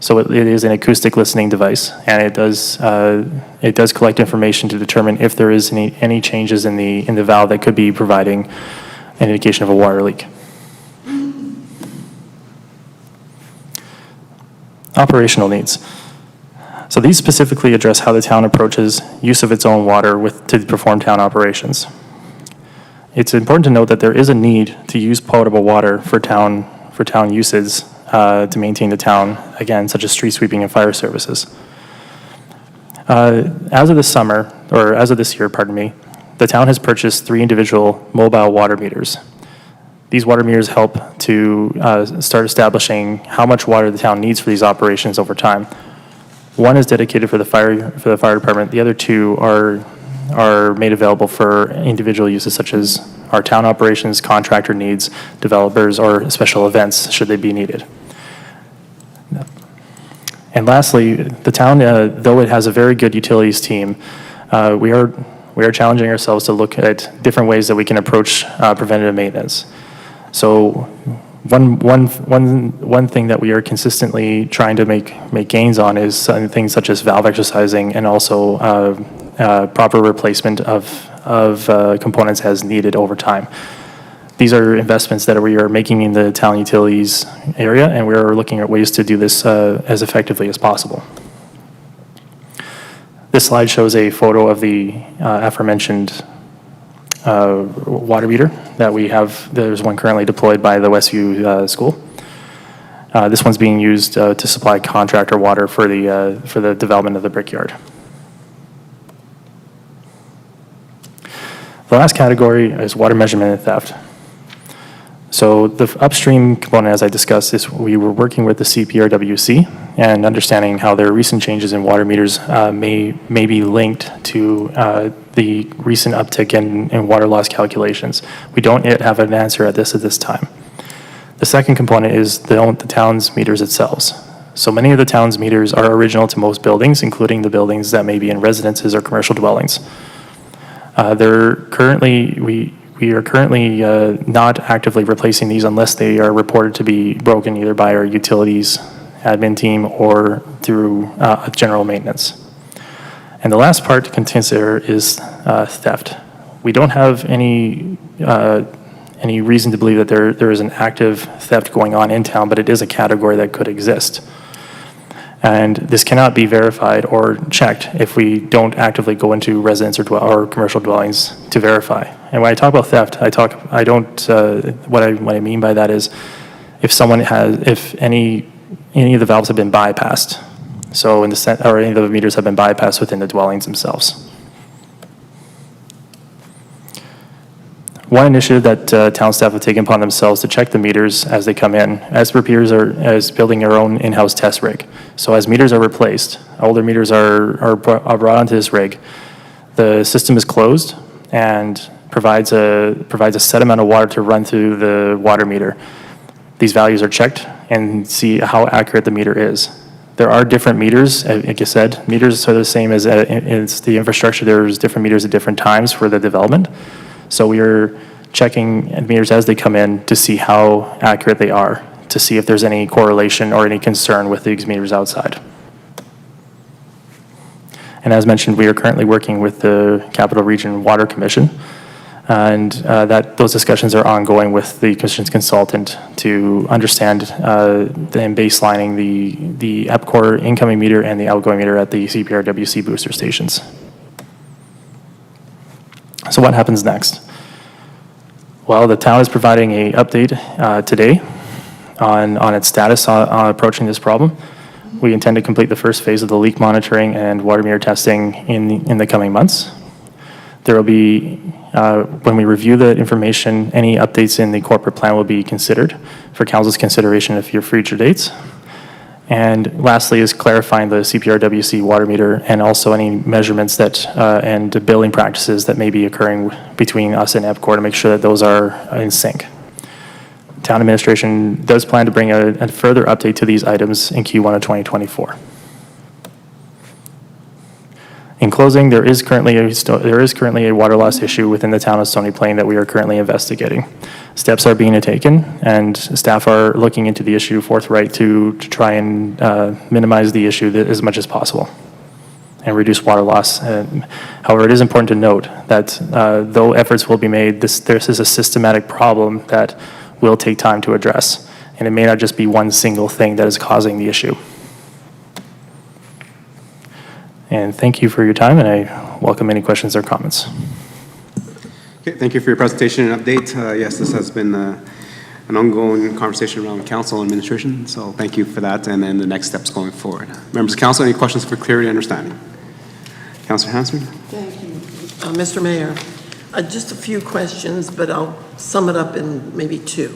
So it is an acoustic listening device, and it does collect information to determine if there is any changes in the valve that could be providing an indication of a water leak. Operational needs. So these specifically address how the town approaches use of its own water to perform town operations. It's important to note that there is a need to use potable water for town uses to maintain the town, again, such as street sweeping and fire services. As of this year, the town has purchased 3 individual mobile water meters. These water meters help to start establishing how much water the town needs for these operations over time. One is dedicated for the fire department. The other 2 are made available for individual uses such as our town operations, contractor needs, developers, or special events should they be needed. And lastly, the town, though it has a very good utilities team, we are challenging ourselves to look at different ways that we can approach preventative maintenance. So one thing that we are consistently trying to make gains on is things such as valve exercising and also proper replacement of components as needed over time. These are investments that we are making in the town utilities area, and we are looking at ways to do this as effectively as possible. This slide shows a photo of the aforementioned water meter that we have. There's one currently deployed by the Westview School. This one's being used to supply contractor water for the development of the brickyard. The last category is water measurement and theft. So the upstream component, as I discussed, is we were working with the CPRWC and understanding how their recent changes in water meters may be linked to the recent uptick in water loss calculations. We don't yet have an answer at this time. The second component is the town's meters itself. So many of the town's meters are original to most buildings, including the buildings that may be in residences or commercial dwellings. We are currently not actively replacing these unless they are reported to be broken either by our utilities admin team or through general maintenance. And the last part to consider is theft. We don't have any reason to believe that there is an active theft going on in town, but it is a category that could exist. And this cannot be verified or checked if we don't actively go into residence or commercial dwellings to verify. And when I talk about theft, what I mean by that is if any of the valves have been bypassed, so or any of the meters have been bypassed within the dwellings themselves. One initiative that town staff have taken upon themselves to check the meters as they come in, as building our own in-house test rig. So as meters are replaced, older meters are brought onto this rig. The system is closed and provides a set amount of water to run through the water meter. These values are checked and see how accurate the meter is. There are different meters, like you said, meters are the same as it's the infrastructure. There's different meters at different times for the development. So we are checking meters as they come in to see how accurate they are, to see if there's any correlation or any concern with these meters outside. And as mentioned, we are currently working with the Capital Region Water Commission, and those discussions are ongoing with the commission's consultant to understand and baselining the EPCOR incoming meter and the outgoing meter at the CPRWC booster stations. So what happens next? Well, the town is providing an update today on its status on approaching this problem. We intend to complete the first phase of the leak monitoring and water meter testing in the coming months. There will be, when we review the information, any updates in the corporate plan will be considered for council's consideration of your future dates. And lastly is clarifying the CPRWC water meter and also any measurements that and the billing practices that may be occurring between us and EPCOR to make sure that those are in sync. Town administration does plan to bring a further update to these items in Q1 of 2024. In closing, there is currently a water loss issue within the town of Stony Plain that we are currently investigating. Steps are being taken, and staff are looking into the issue forthright to try and minimize the issue as much as possible and reduce water loss. However, it is important to note that though efforts will be made, this is a systematic problem that will take time to address, and it may not just be one single thing that is causing the issue. And thank you for your time, and I welcome any questions or comments. Okay, thank you for your presentation and update. Yes, this has been an ongoing conversation around council and administration, so thank you for that, and then the next steps going forward. Members of council, any questions for clarity and understanding? Councilor Hansard? Thank you. Mr. Mayor, just a few questions, but I'll sum it up in maybe two.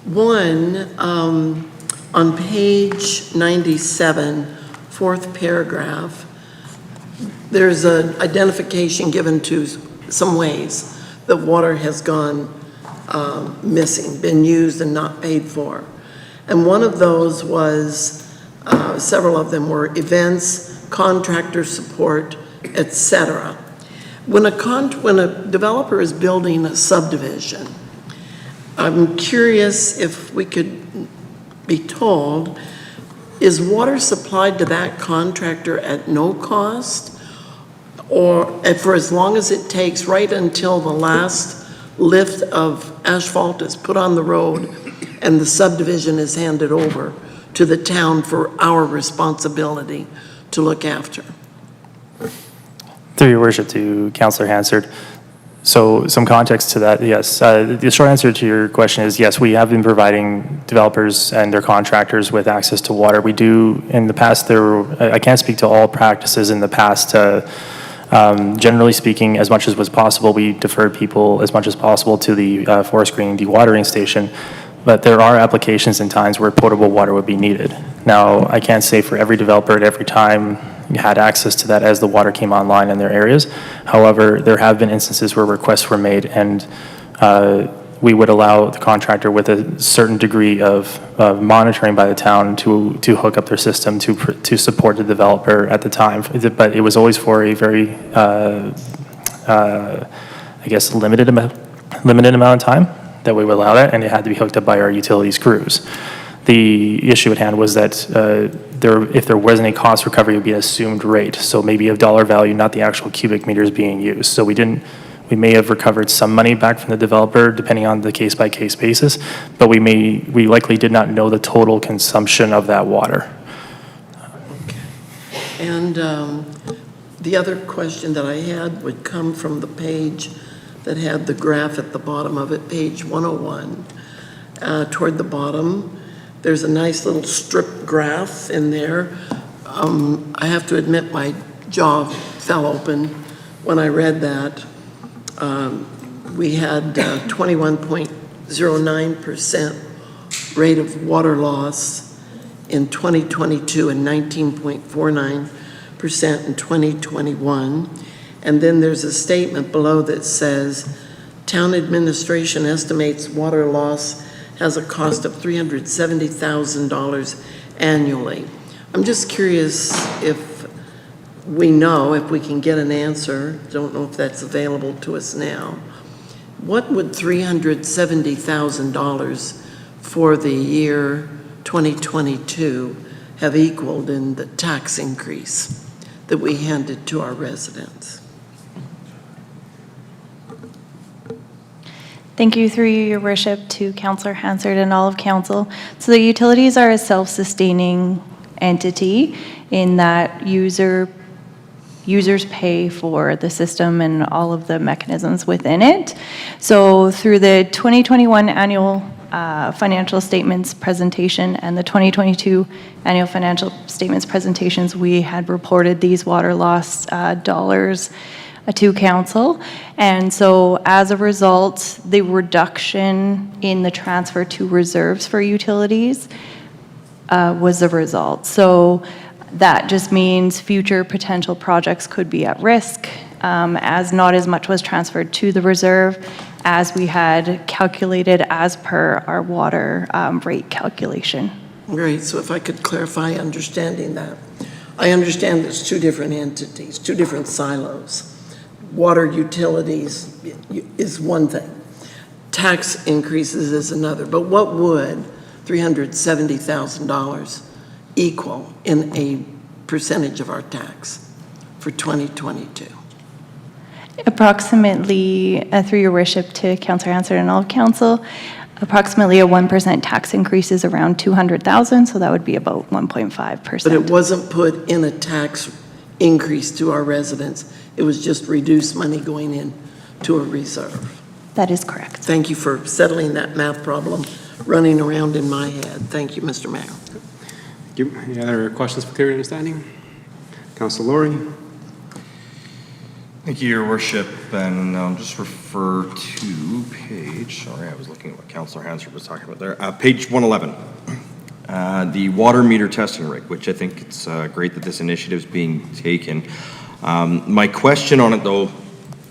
One, on page 97, fourth paragraph, there's an identification given to some ways that water has gone missing, been used and not paid for. And one of those was, several of them were events, contractor support, etc. When a developer is building a subdivision, I'm curious if we could be told, is water supplied to that contractor at no cost? Or for as long as it takes, right until the last lift of asphalt is put on the road and the subdivision is handed over to the town for our responsibility to look after? Through your worship to Councillor Hansard. So some context to that, yes. The short answer to your question is yes, we have been providing developers and their contractors with access to water. We do, in the past, I can't speak to all practices in the past. Generally speaking, as much as was possible, we deferred people as much as possible to the forest green dewatering station. But there are applications and times where potable water would be needed. Now, I can't say for every developer at every time had access to that as the water came online in their areas. However, there have been instances where requests were made, and we would allow the contractor with a certain degree of monitoring by the town to hook up their system to support the developer at the time. But it was always for a very, I guess, limited amount of time that we would allow that, and it had to be hooked up by our utilities crews. The issue at hand was that if there wasn't a cost recovery, it would be an assumed rate. So maybe a dollar value, not the actual cubic meters being used. So we may have recovered some money back from the developer depending on the case-by-case basis, but we likely did not know the total consumption of that water. Okay. And the other question that I had would come from the page that had the graph at the bottom of it, page 101. Toward the bottom, there's a nice little strip graph in there. I have to admit my jaw fell open when I read that. We had 21.09% rate of water loss in 2022 and 19.49% in 2021. And then there's a statement below that says, town administration estimates water loss has a cost of $370,000 annually. I'm just curious if we know, if we can get an answer, don't know if that's available to us now, what would $370,000 for the year 2022 have equaled in the tax increase that we handed to our residents? Thank you, through you, Your Worship, to Councillor Hansard and all of council. So the utilities are a self-sustaining entity in that users pay for the system and all of the mechanisms within it. So through the 2021 annual financial statements presentation and the 2022 annual financial statements presentations, we had reported these water loss dollars to council. And so as a result, the reduction in the transfer to reserves for utilities was the result. So that just means future potential projects could be at risk, as not as much was transferred to the reserve as we had calculated as per our water rate calculation. Great, so if I could clarify understanding that. I understand there's two different entities, two different silos. Water utilities is one thing. Tax increases is another. But what would $370,000 equal in a percentage of our tax for 2022? Approximately, through your worship to Councillor Hansard and all of council, approximately a 1% tax increase is around 200,000, so that would be about 1.5%. But it wasn't put in a tax increase to our residents. It was just reduced money going in to a reserve. That is correct. Thank you for settling that math problem running around in my head. Thank you, Mr. Mayor. Thank you. Any other questions for clear understanding? Councilor Laurie. Thank you, Your Worship, and just refer to page, sorry, I was looking at what Councillor Hansard was talking about there, page 111. The water meter testing rig, which I think it's great that this initiative is being taken. My question on it, though,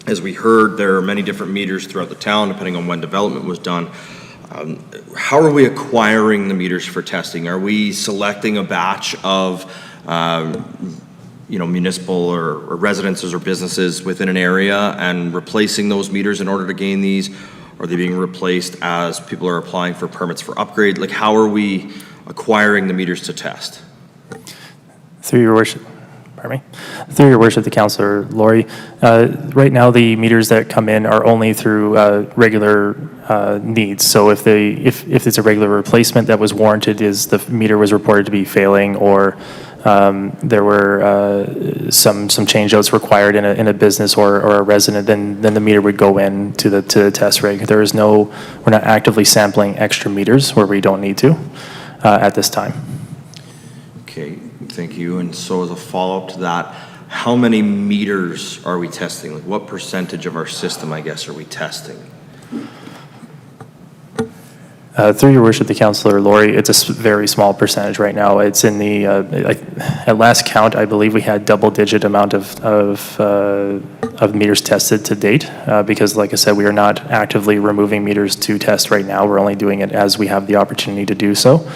as we heard, there are many different meters throughout the town, depending on when development was done. How are we acquiring the meters for testing? Are we selecting a batch of municipal or residences or businesses within an area and replacing those meters in order to gain these? Are they being replaced as people are applying for permits for upgrade? Like, how are we acquiring the meters to test? Through your worship, pardon me. Through your worship, the Councillor Laurie, right now the meters that come in are only through regular needs. So if it's a regular replacement that was warranted, is the meter was reported to be failing, or there were some change outs required in a business or a resident, then the meter would go in to the test rig. We're not actively sampling extra meters where we don't need to at this time. Okay, thank you. And so as a follow-up to that, how many meters are we testing? Like, what percentage of our system, I guess, are we testing? Through your worship, the Councillor Laurie, it's a very small percentage right now. It's in the, at last count, I believe we had double-digit amount of meters tested to date, because like I said, we are not actively removing meters to test right now. We're only doing it as we have the opportunity to do so.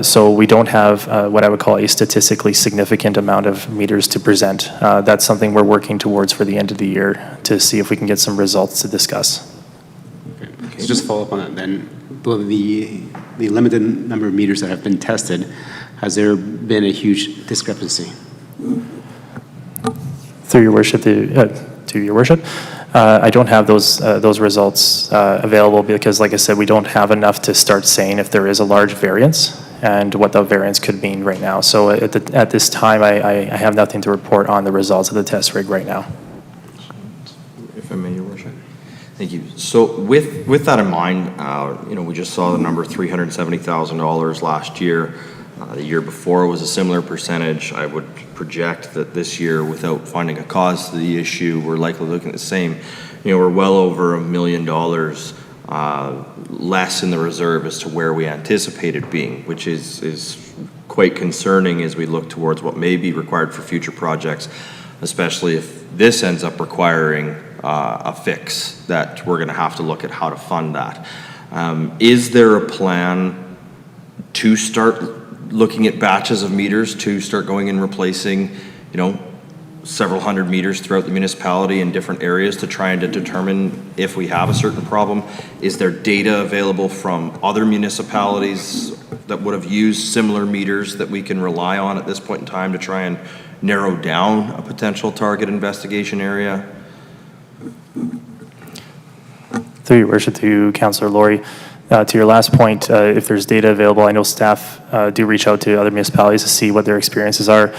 So we don't have what I would call a statistically significant amount of meters to present. That's something we're working towards for the end of the year to see if we can get some results to discuss. Okay. So just follow up on that then. The limited number of meters that have been tested, has there been a huge discrepancy? Through your worship, to your worship, I don't have those results available because, like I said, we don't have enough to start saying if there is a large variance and what the variance could mean right now. So at this time, I have nothing to report on the results of the test rig right now. If I may, Your Worship. Thank you. So with that in mind, we just saw the number $370,000 last year. The year before was a similar percentage. I would project that this year, without finding a cause to the issue, we're likely looking at the same. We're well over $1 million less in the reserve as to where we anticipated being, which is quite concerning as we look towards what may be required for future projects, especially if this ends up requiring a fix that we're going to have to look at how to fund that. Is there a plan to start looking at batches of meters to start going and replacing, several hundred meters throughout the municipality in different areas to try and to determine if we have a certain problem? Is there data available from other municipalities that would have used similar meters that we can rely on at this point in time to try and narrow down a potential target investigation area? Through your worship, to Councillor Laurie, to your last point, if there's data available, I know staff do reach out to other municipalities to see what their experiences are.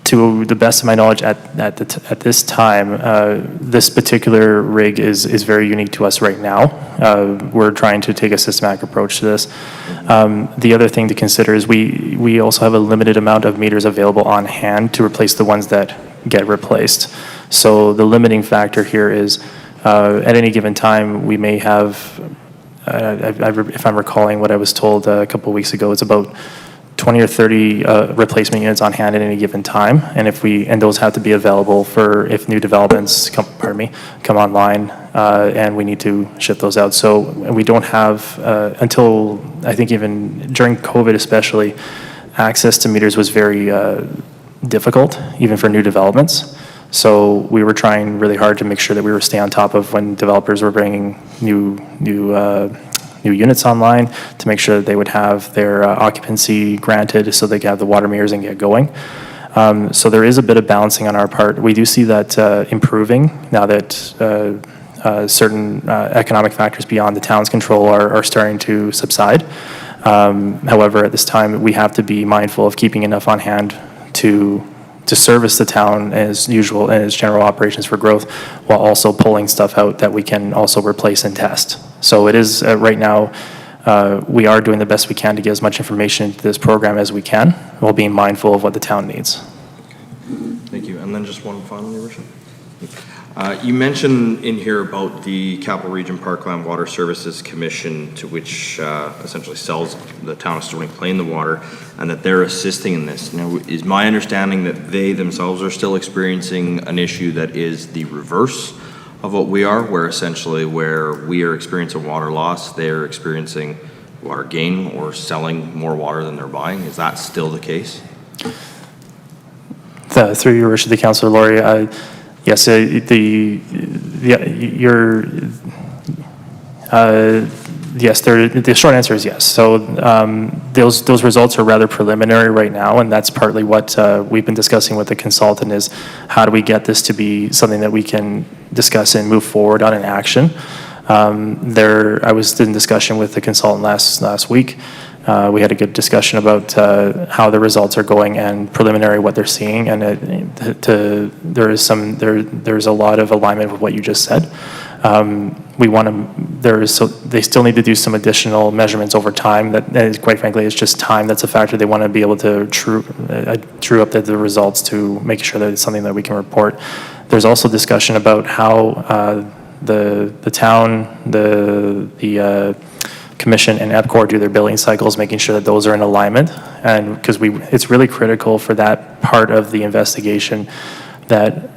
To the best of my knowledge, at this time, this particular rig is very unique to us right now. We're trying to take a systematic approach to this. The other thing to consider is we also have a limited amount of meters available on hand to replace the ones that get replaced. So the limiting factor here is at any given time, we may have, if I'm recalling what I was told a couple of weeks ago, it's about 20 or 30 replacement units on hand at any given time, and those have to be available for if new developments come online, and we need to ship those out. So we don't have until I think even during COVID especially, access to meters was very difficult even for new developments. So we were trying really hard to make sure that we were staying on top of when developers were bringing new units online to make sure that they would have their occupancy granted so they could have the water meters and get going. So there is a bit of balancing on our part. We do see that improving now that certain economic factors beyond the town's control are starting to subside. However, at this time, we have to be mindful of keeping enough on hand to service the town as usual and as general operations for growth, while also pulling stuff out that we can also replace and test. So it is right now, we are doing the best we can to get as much information into this program as we can, while being mindful of what the town needs. Thank you. And then just one final, Your Worship. You mentioned in here about the Capital Region Parkland Water Services Commission, to which essentially sells the town of Stoney Plain the water, and that they're assisting in this. Now, is my understanding that they themselves are still experiencing an issue that is the reverse of what we are, where essentially where we are experiencing water loss, they're experiencing water gain or selling more water than they're buying? Is that still the case? Through your worship, the Councillor Laurie, yes, yes, the short answer is yes. So those results are rather preliminary right now, and that's partly what we've been discussing with the consultant is how do we get this to be something that we can discuss and move forward on in action. I was in discussion with the consultant last week. We had a good discussion about how the results are going and preliminary what they're seeing, and there's a lot of alignment with what you just said. They still need to do some additional measurements over time. That quite frankly, it's just time that's a factor. They want to be able to true up the results to make sure that it's something that we can report. There's also discussion about how the town, the Commission and EPCOR do their billing cycles, making sure that those are in alignment. And because it's really critical for that part of the investigation that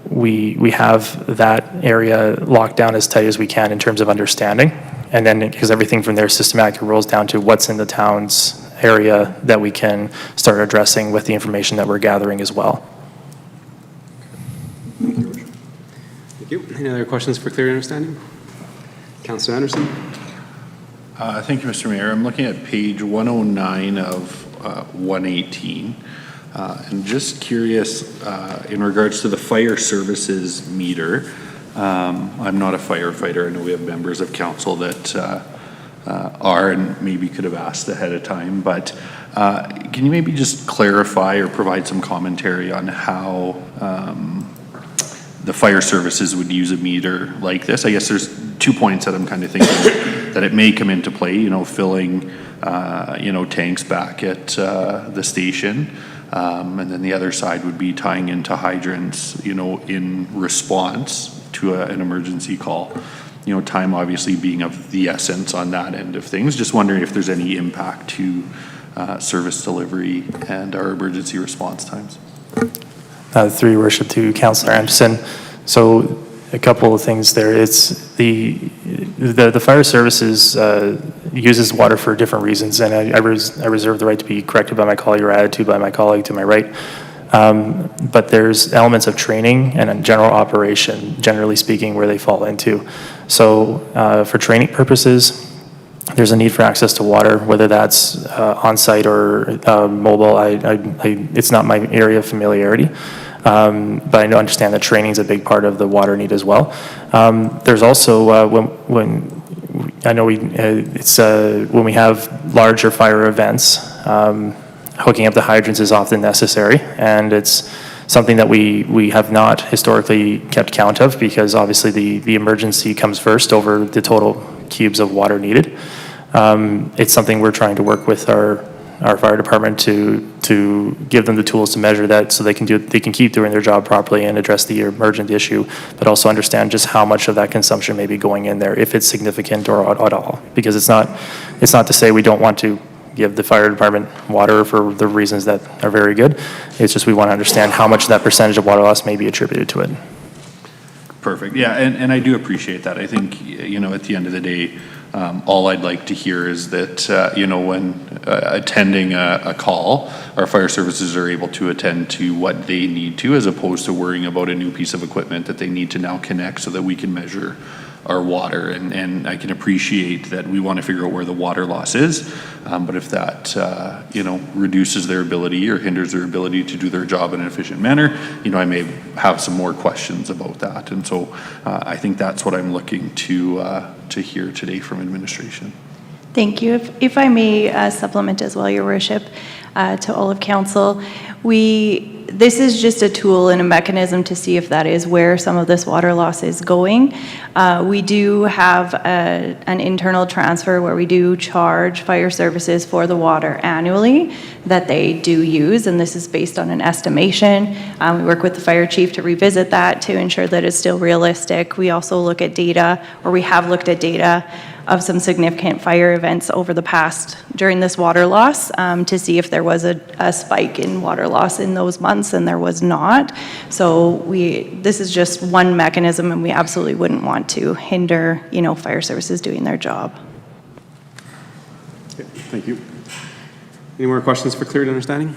we have that area locked down as tight as we can in terms of understanding. And then because everything from there systematically rolls down to what's in the town's area that we can start addressing with the information that we're gathering as well. Thank you. Any other questions for clear understanding? Councillor Anderson? Thank you, Mr. Mayor. I'm looking at page 109 of 118. And just curious, in regards to the fire services meter, I'm not a firefighter. I know we have members of council that are and maybe could have asked ahead of time, but can you maybe just clarify or provide some commentary on how the fire services would use a meter like this? I guess there's 2 points that I'm kind of thinking that it may come into play, filling, tanks back at the station. And then the other side would be tying into hydrants, in response to an emergency call. Time obviously being of the essence on that end of things. Just wondering if there's any impact to service delivery and our emergency response times. Through your worship, to Councillor Anderson. So a couple of things there. It's the fire services uses water for different reasons, and I reserve the right to be corrected by my colleague or added to by my colleague to my right. But there's elements of training and general operation, generally speaking, where they fall into. So for training purposes, there's a need for access to water, whether that's on-site or mobile. It's not my area of familiarity, but I understand that training is a big part of the water need as well. There's also when I know when we have larger fire events, hooking up the hydrants is often necessary, and it's something that we have not historically kept count of, because obviously the emergency comes first over the total cubes of water needed. It's something we're trying to work with our fire department to give them the tools to measure that, so they can keep doing their job properly and address the emergent issue, but also understand just how much of that consumption may be going in there, if it's significant or at all. Because it's not to say we don't want to give the fire department water for the reasons that are very good. It's just we want to understand how much of that percentage of water loss may be attributed to it. Perfect. Yeah, and I do appreciate that. I think, at the end of the day, all I'd like to hear is that, when attending a call, our fire services are able to attend to what they need to, as opposed to worrying about a new piece of equipment that they need to now connect so that we can measure our water. And I can appreciate that we want to figure out where the water loss is, but if that, reduces their ability or hinders their ability to do their job in an efficient manner, I may have some more questions about that. And so I think that's what I'm looking to hear today from administration. Thank you. If I may supplement as well, Your Worship, to all of council, this is just a tool and a mechanism to see if that is where some of this water loss is going. We do have an internal transfer where we do charge fire services for the water annually that they do use, and this is based on an estimation. We work with the fire chief to revisit that to ensure that it's still realistic. We also look at data, or we have looked at data of some significant fire events over the past during this water loss to see if there was a spike in water loss in those months, and there was not. So this is just one mechanism, and we absolutely wouldn't want to hinder, fire services doing their job. Okay, thank you. Any more questions for clear understanding?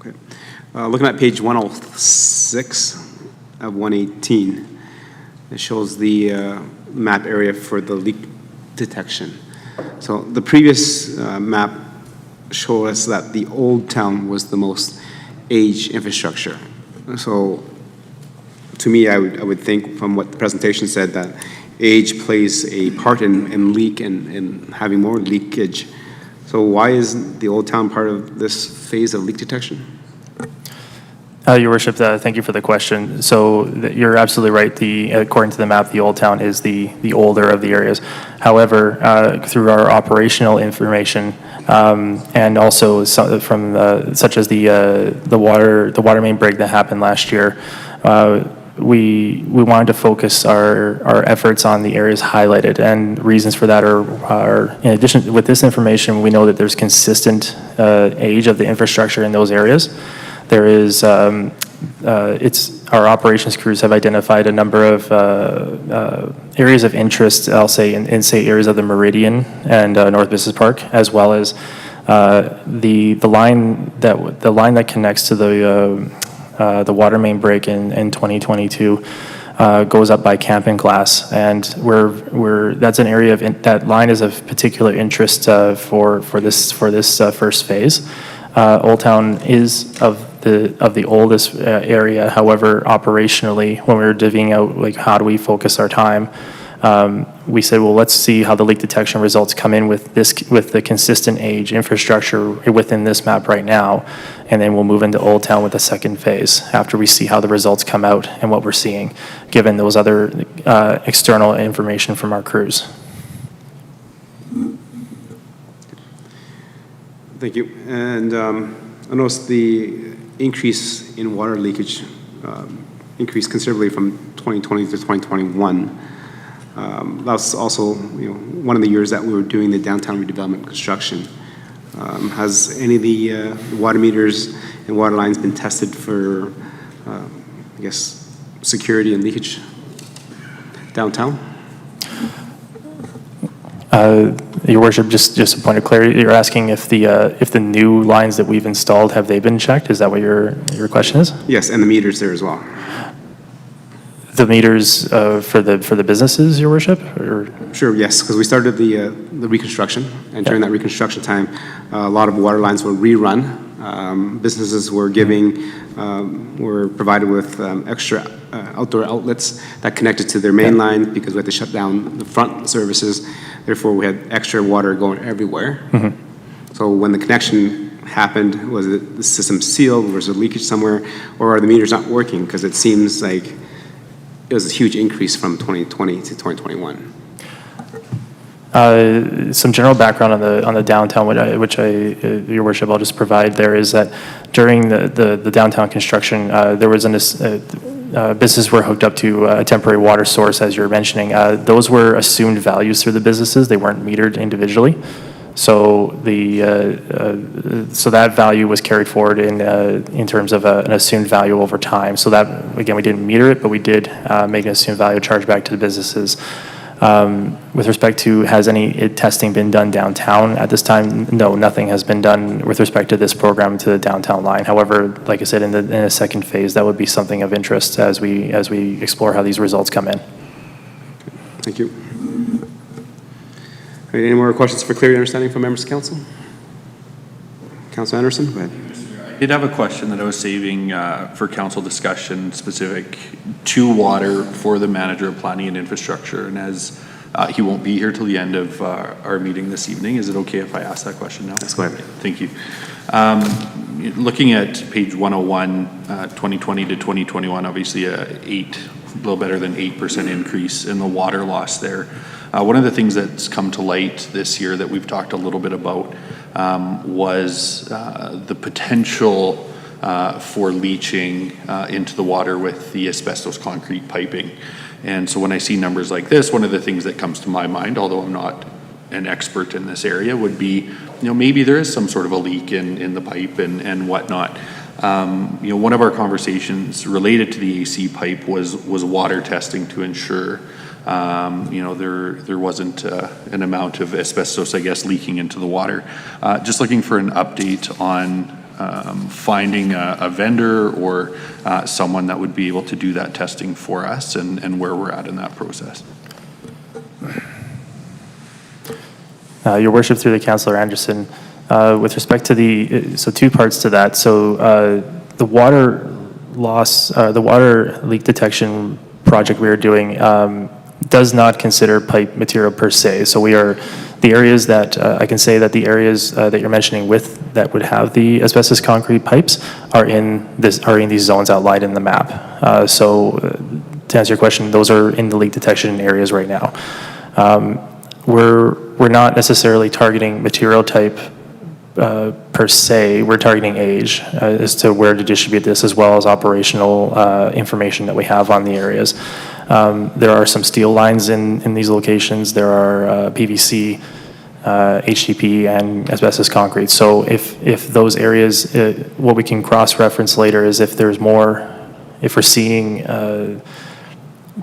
Okay. Looking at page 106 of 118, it shows the map area for the leak detection. So the previous map showed us that the old town was the most aged infrastructure. So to me, I would think from what the presentation said that age plays a part in leak and having more leakage. So why is the old town part of this phase of leak detection? Your Worship, thank you for the question. So you're absolutely right. According to the map, the Old Town is the older of the areas. However, through our operational information and also from such as the water main break that happened last year, we wanted to focus our efforts on the areas highlighted, and reasons for that are in addition with this information, we know that there's consistent age of the infrastructure in those areas. There is, our operations crews have identified a number of areas of interest, I'll say, in areas of the Meridian and North Business Park, as well as the line that connects to the water main break in 2022 goes up by Camp and Glass, and that's an area that line is of particular interest for this first phase. Old Town is of the oldest area. However, operationally, when we were divvying out how do we focus our time, we said, well, let's see how the leak detection results come in with the consistent age infrastructure within this map right now, and then we'll move into Old Town with the second phase after we see how the results come out and what we're seeing, given those other external information from our crews. Thank you. And I noticed the increase in water leakage increased considerably from 2020 to 2021. That's also one of the years that we were doing the downtown redevelopment construction. Has any of the water meters and water lines been tested for, I guess, security and leakage downtown? Your worship, just a point of clarity, you're asking if the new lines that we've installed, have they been checked? Is that what your question is? Yes, and the meters there as well. The meters for the businesses, your worship, or? Sure, yes, because we started the reconstruction, and during that reconstruction time, a lot of water lines were rerun. Businesses were were provided with extra outdoor outlets that connected to their main line because we had to shut down the front services. Therefore, we had extra water going everywhere. So when the connection happened, was the system sealed, was there leakage somewhere, or are the meters not working? Because it seems like it was a huge increase from 2020 to 2021. Some general background on the downtown, which your worship, I'll just provide there, is that during the downtown construction, there was businesses were hooked up to a temporary water source, as you're mentioning. Those were assumed values through the businesses. They weren't metered individually. So so that value was carried forward in terms of an assumed value over time. So that, again, we didn't meter it, but we did make an assumed value charge back to the businesses. With respect to, has any testing been done downtown at this time? No, nothing has been done with respect to this program to the downtown line. However, like I said, in a second phase, that would be something of interest as we explore how these results come in. Thank you. All right, any more questions for clarity and understanding from members of council? Councilor Anderson, go ahead. I did have a question that I was saving for council discussion specific to water for the manager of planning and infrastructure. And as he won't be here till the end of our meeting this evening, is it okay if I ask that question now? Yes, go ahead. Thank you. Looking at page 101, 2020 to 2021, obviously a little better than 8% increase in the water loss there. One of the things that's come to light this year that we've talked a little bit about was the potential for leaching into the water with the asbestos concrete piping. And so when I see numbers like this, one of the things that comes to my mind, although I'm not an expert in this area, would be, maybe there is some sort of a leak in the pipe and whatnot. One of our conversations related to the AC pipe was water testing to ensure there wasn't an amount of asbestos, I guess, leaking into the water. Just looking for an update on finding a vendor or someone that would be able to do that testing for us and where we're at in that process. Your worship, through the Councillor Anderson, with respect to so two parts to that. So the water loss, the water leak detection project we are doing does not consider pipe material per se. So the areas that, I can say that the areas that you're mentioning that would have the asbestos concrete pipes are in these zones outlined in the map. So to answer your question, those are in the leak detection areas right now. We're not necessarily targeting material type per se. We're targeting age as to where to distribute this, as well as operational information that we have on the areas. There are some steel lines in these locations. There are PVC, HDP, and asbestos concrete. So if those areas, what we can cross-reference later is if we're seeing,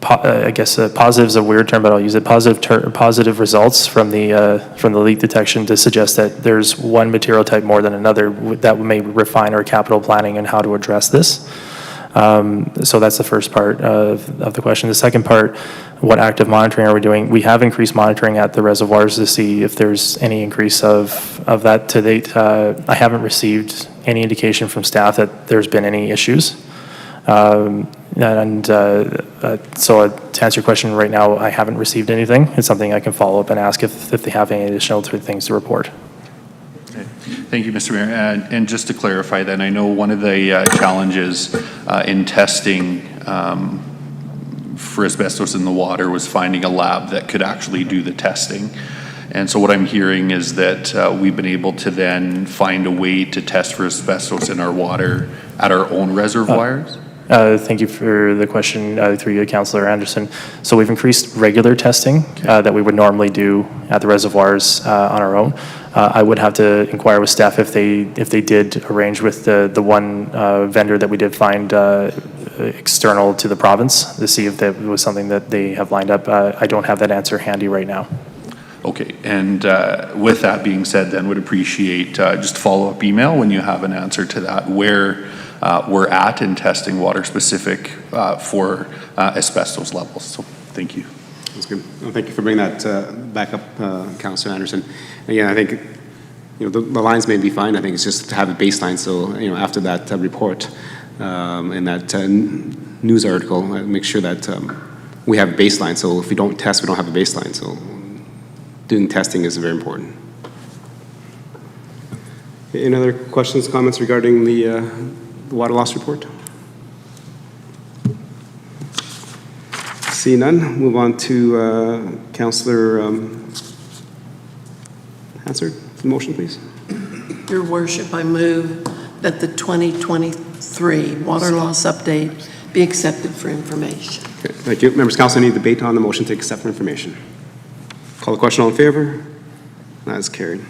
I guess positive is a weird term, but I'll use it, positive results from the leak detection to suggest that there's one material type more than another that may refine our capital planning and how to address this. So that's the first part of the question. The second part, what active monitoring are we doing? We have increased monitoring at the reservoirs to see if there's any increase of that to date. I haven't received any indication from staff that there's been any issues. So to answer your question right now, I haven't received anything. It's something I can follow up and ask if they have any additional things to report. Thank you, Mr. Mayor. And just to clarify then, I know one of the challenges in testing for asbestos in the water was finding a lab that could actually do the testing. And so what I'm hearing is that we've been able to then find a way to test for asbestos in our water at our own reservoirs. Thank you for the question through you, Councillor Anderson. So we've increased regular testing that we would normally do at the reservoirs on our own. I would have to inquire with staff if they did arrange with the one vendor that we did find external to the province to see if that was something that they have lined up. I don't have that answer handy right now. Okay, and with that being said, then would appreciate just a follow-up email when you have an answer to that, where we're at in testing water specific for asbestos levels. So thank you. That's good. Well, thank you for bringing that back up, Councillor Anderson. Again, I think the lines may be fine. I think it's just to have a baseline. So after that report and that news article, make sure that we have a baseline. So if we don't test, we don't have a baseline. So doing testing is very important. Any other questions, comments regarding the water loss report? See none, move on to Councillor Hansard. The motion, please. Your Worship, I move that the 2023 water loss update be accepted for information. Okay, thank you. Members of Council, any debate on the motion to accept for information? Call the question, all in favor? That is carried.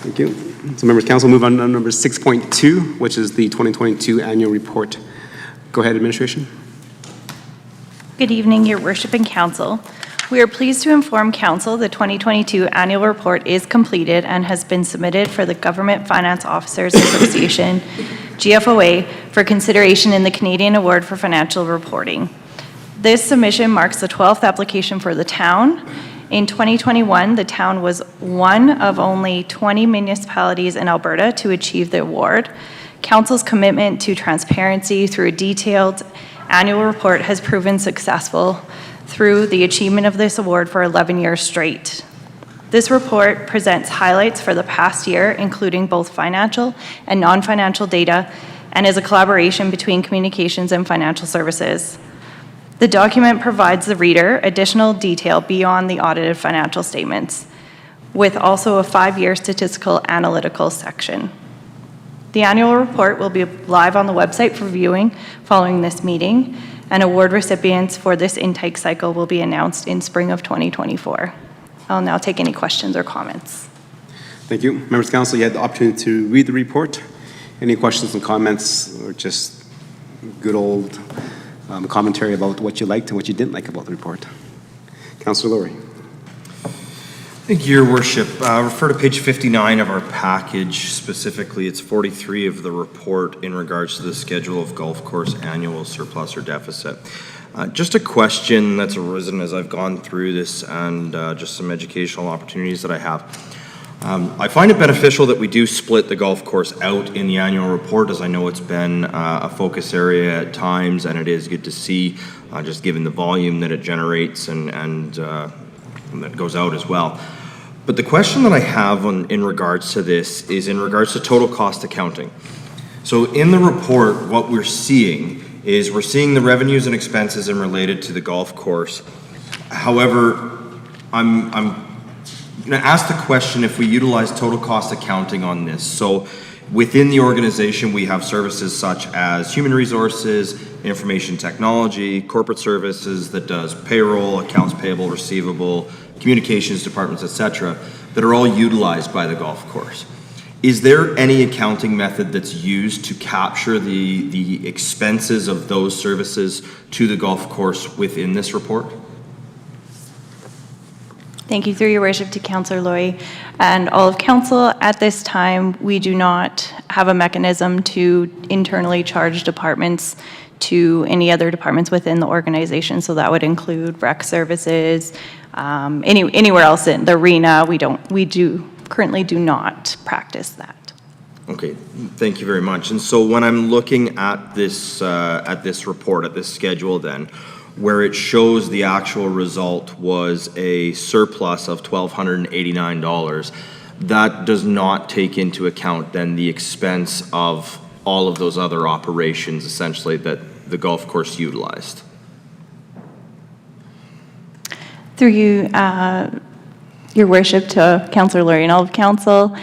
Thank you. So members of Council, move on to number 6.2, which is the 2022 annual report. Go ahead, administration. Good evening, Your Worship and Council. We are pleased to inform Council the 2022 annual report is completed and has been submitted for the Government Finance Officers Association, GFOA, for consideration in the Canadian Award for Financial Reporting. This submission marks the 12th application for the town. In 2021, the town was one of only 20 municipalities in Alberta to achieve the award. Council's commitment to transparency through a detailed annual report has proven successful through the achievement of this award for 11 years straight. This report presents highlights for the past year, including both financial and non-financial data, and is a collaboration between communications and financial services. The document provides the reader additional detail beyond the audited financial statements, with also a 5-year statistical analytical section. The annual report will be live on the website for viewing following this meeting, and award recipients for this intake cycle will be announced in spring of 2024. I'll now take any questions or comments. Thank you. Members of Council, you had the opportunity to read the report. Any questions and comments, or just good old commentary about what you liked and what you didn't like about the report? Councillor Lowry. Thank you, Your Worship. Refer to page 59 of our package. Specifically, it's 43 of the report in regards to the schedule of golf course annual surplus or deficit. Just a question that's arisen as I've gone through this, and just some educational opportunities that I have. I find it beneficial that we do split the golf course out in the annual report, as I know it's been a focus area at times, and it is good to see, just given the volume that it generates and that goes out as well. But the question that I have in regards to this is in regards to total cost accounting. So in the report, what we're seeing is we're seeing the revenues and expenses and related to the golf course. However, I'm going to ask the question if we utilize total cost accounting on this. So within the organization, we have services such as human resources, information technology, corporate services that does payroll, accounts payable, receivable, communications departments, etc., that are all utilized by the golf course. Is there any accounting method that's used to capture the expenses of those services to the golf course within this report? Thank you, through your worship, to Councillor Lowry and all of council. At this time, we do not have a mechanism to internally charge departments to any other departments within the organization. So that would include rec services, anywhere else in the arena. We currently do not practice that. Okay, thank you very much. And so when I'm looking at this report, at this schedule then, where it shows the actual result was a surplus of $1,289, that does not take into account then the expense of all of those other operations essentially that the golf course utilized. Through you, your worship, to Councillor Lowry and all of council,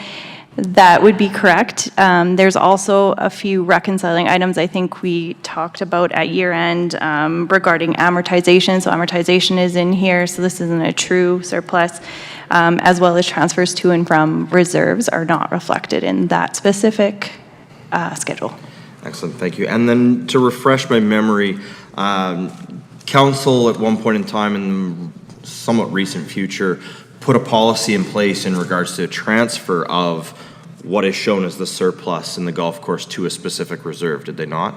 that would be correct. There's also a few reconciling items I think we talked about at year end regarding amortization. So amortization is in here, so this isn't a true surplus, as well as transfers to and from reserves are not reflected in that specific schedule. Excellent, thank you. And then to refresh my memory, council at one point in time somewhat recent future, put a policy in place in regards to a transfer of what is shown as the surplus in the golf course to a specific reserve, did they not?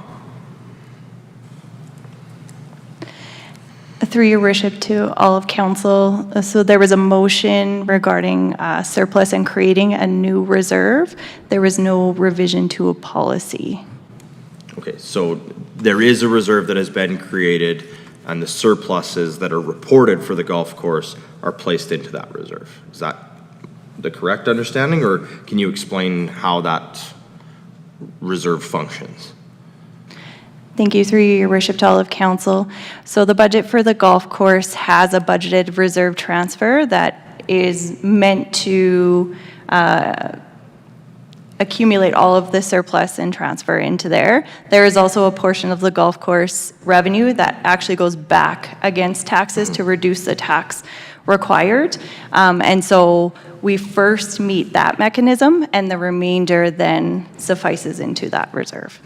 Through your worship to all of council, so there was a motion regarding surplus and creating a new reserve. There was no revision to a policy. Okay, so there is a reserve that has been created, and the surpluses that are reported for the golf course are placed into that reserve. Is that the correct understanding, or can you explain how that reserve functions? Thank you, through your worship to all of council. So the budget for the golf course has a budgeted reserve transfer that is meant to accumulate all of the surplus and transfer into there. There is also a portion of the golf course revenue that actually goes back against taxes to reduce the tax required. And so we first meet that mechanism, and the remainder then suffices into that reserve.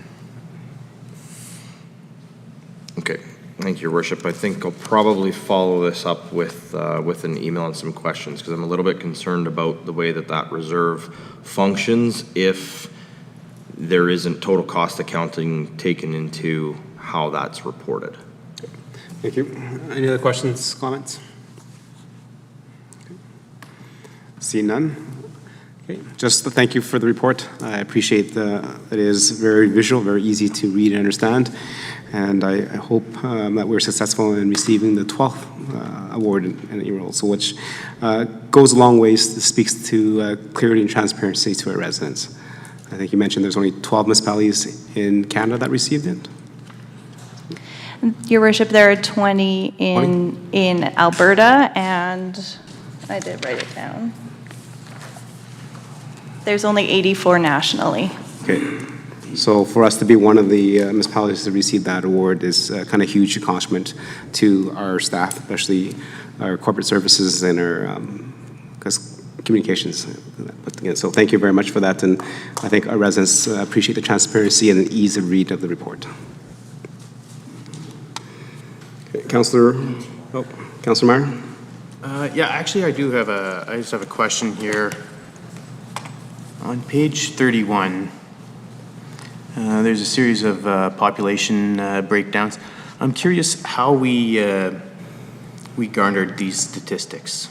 Okay, thank you, Your Worship. I think I'll probably follow this up with an email and some questions, because I'm a little bit concerned about the way that that reserve functions if there isn't total cost accounting taken into how that's reported. Thank you. Any other questions, comments? See none? Okay, just thank you for the report. I appreciate it is very visual, very easy to read and understand. And I hope that we're successful in receiving the 12th award in April, so which goes a long ways, speaks to clarity and transparency to our residents. I think you mentioned there's only 12 municipalities in Canada that received it. Your worship, there are 20 in Alberta, and I did write it down. There's only 84 nationally. Okay. So for us to be one of the municipalities to receive that award is kind of huge accomplishment to our staff, especially our corporate services and our communications put together. So thank you very much for that, and I think our residents appreciate the transparency and the ease of read of the report. Okay, Councillor Meyer? Yeah, actually, I just have a question here. On page 31, there's a series of population breakdowns. I'm curious how we garnered these statistics.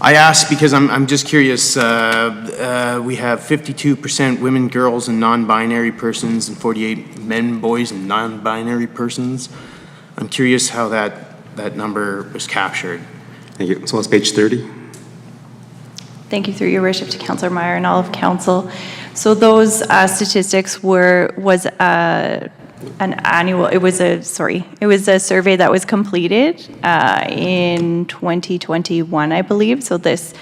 I ask because I'm just curious. We have 52% women, girls, and non-binary persons, and 48 men, boys, and non-binary persons. I'm curious how that number was captured. Thank you. So it's page 30. Thank you, through your worship, to Councillor Meyer and all of council. So those statistics was an annual. It was a survey that was completed in 2021, I believe. So this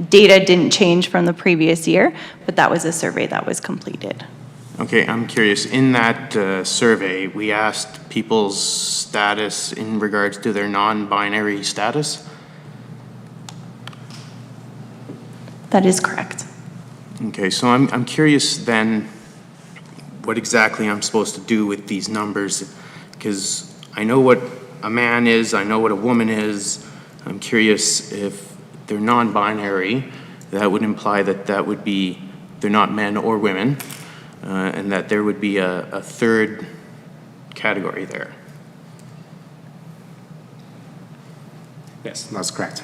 data didn't change from the previous year, but that was a survey that was completed. Okay, I'm curious. In that survey, we asked people's status in regards to their non-binary status. That is correct. Okay, so I'm curious then what exactly I'm supposed to do with these numbers, because I know what a man is, I know what a woman is. I'm curious if they're non-binary, that would imply that would be they're not men or women, and that there would be a third category there. Yes, that's correct.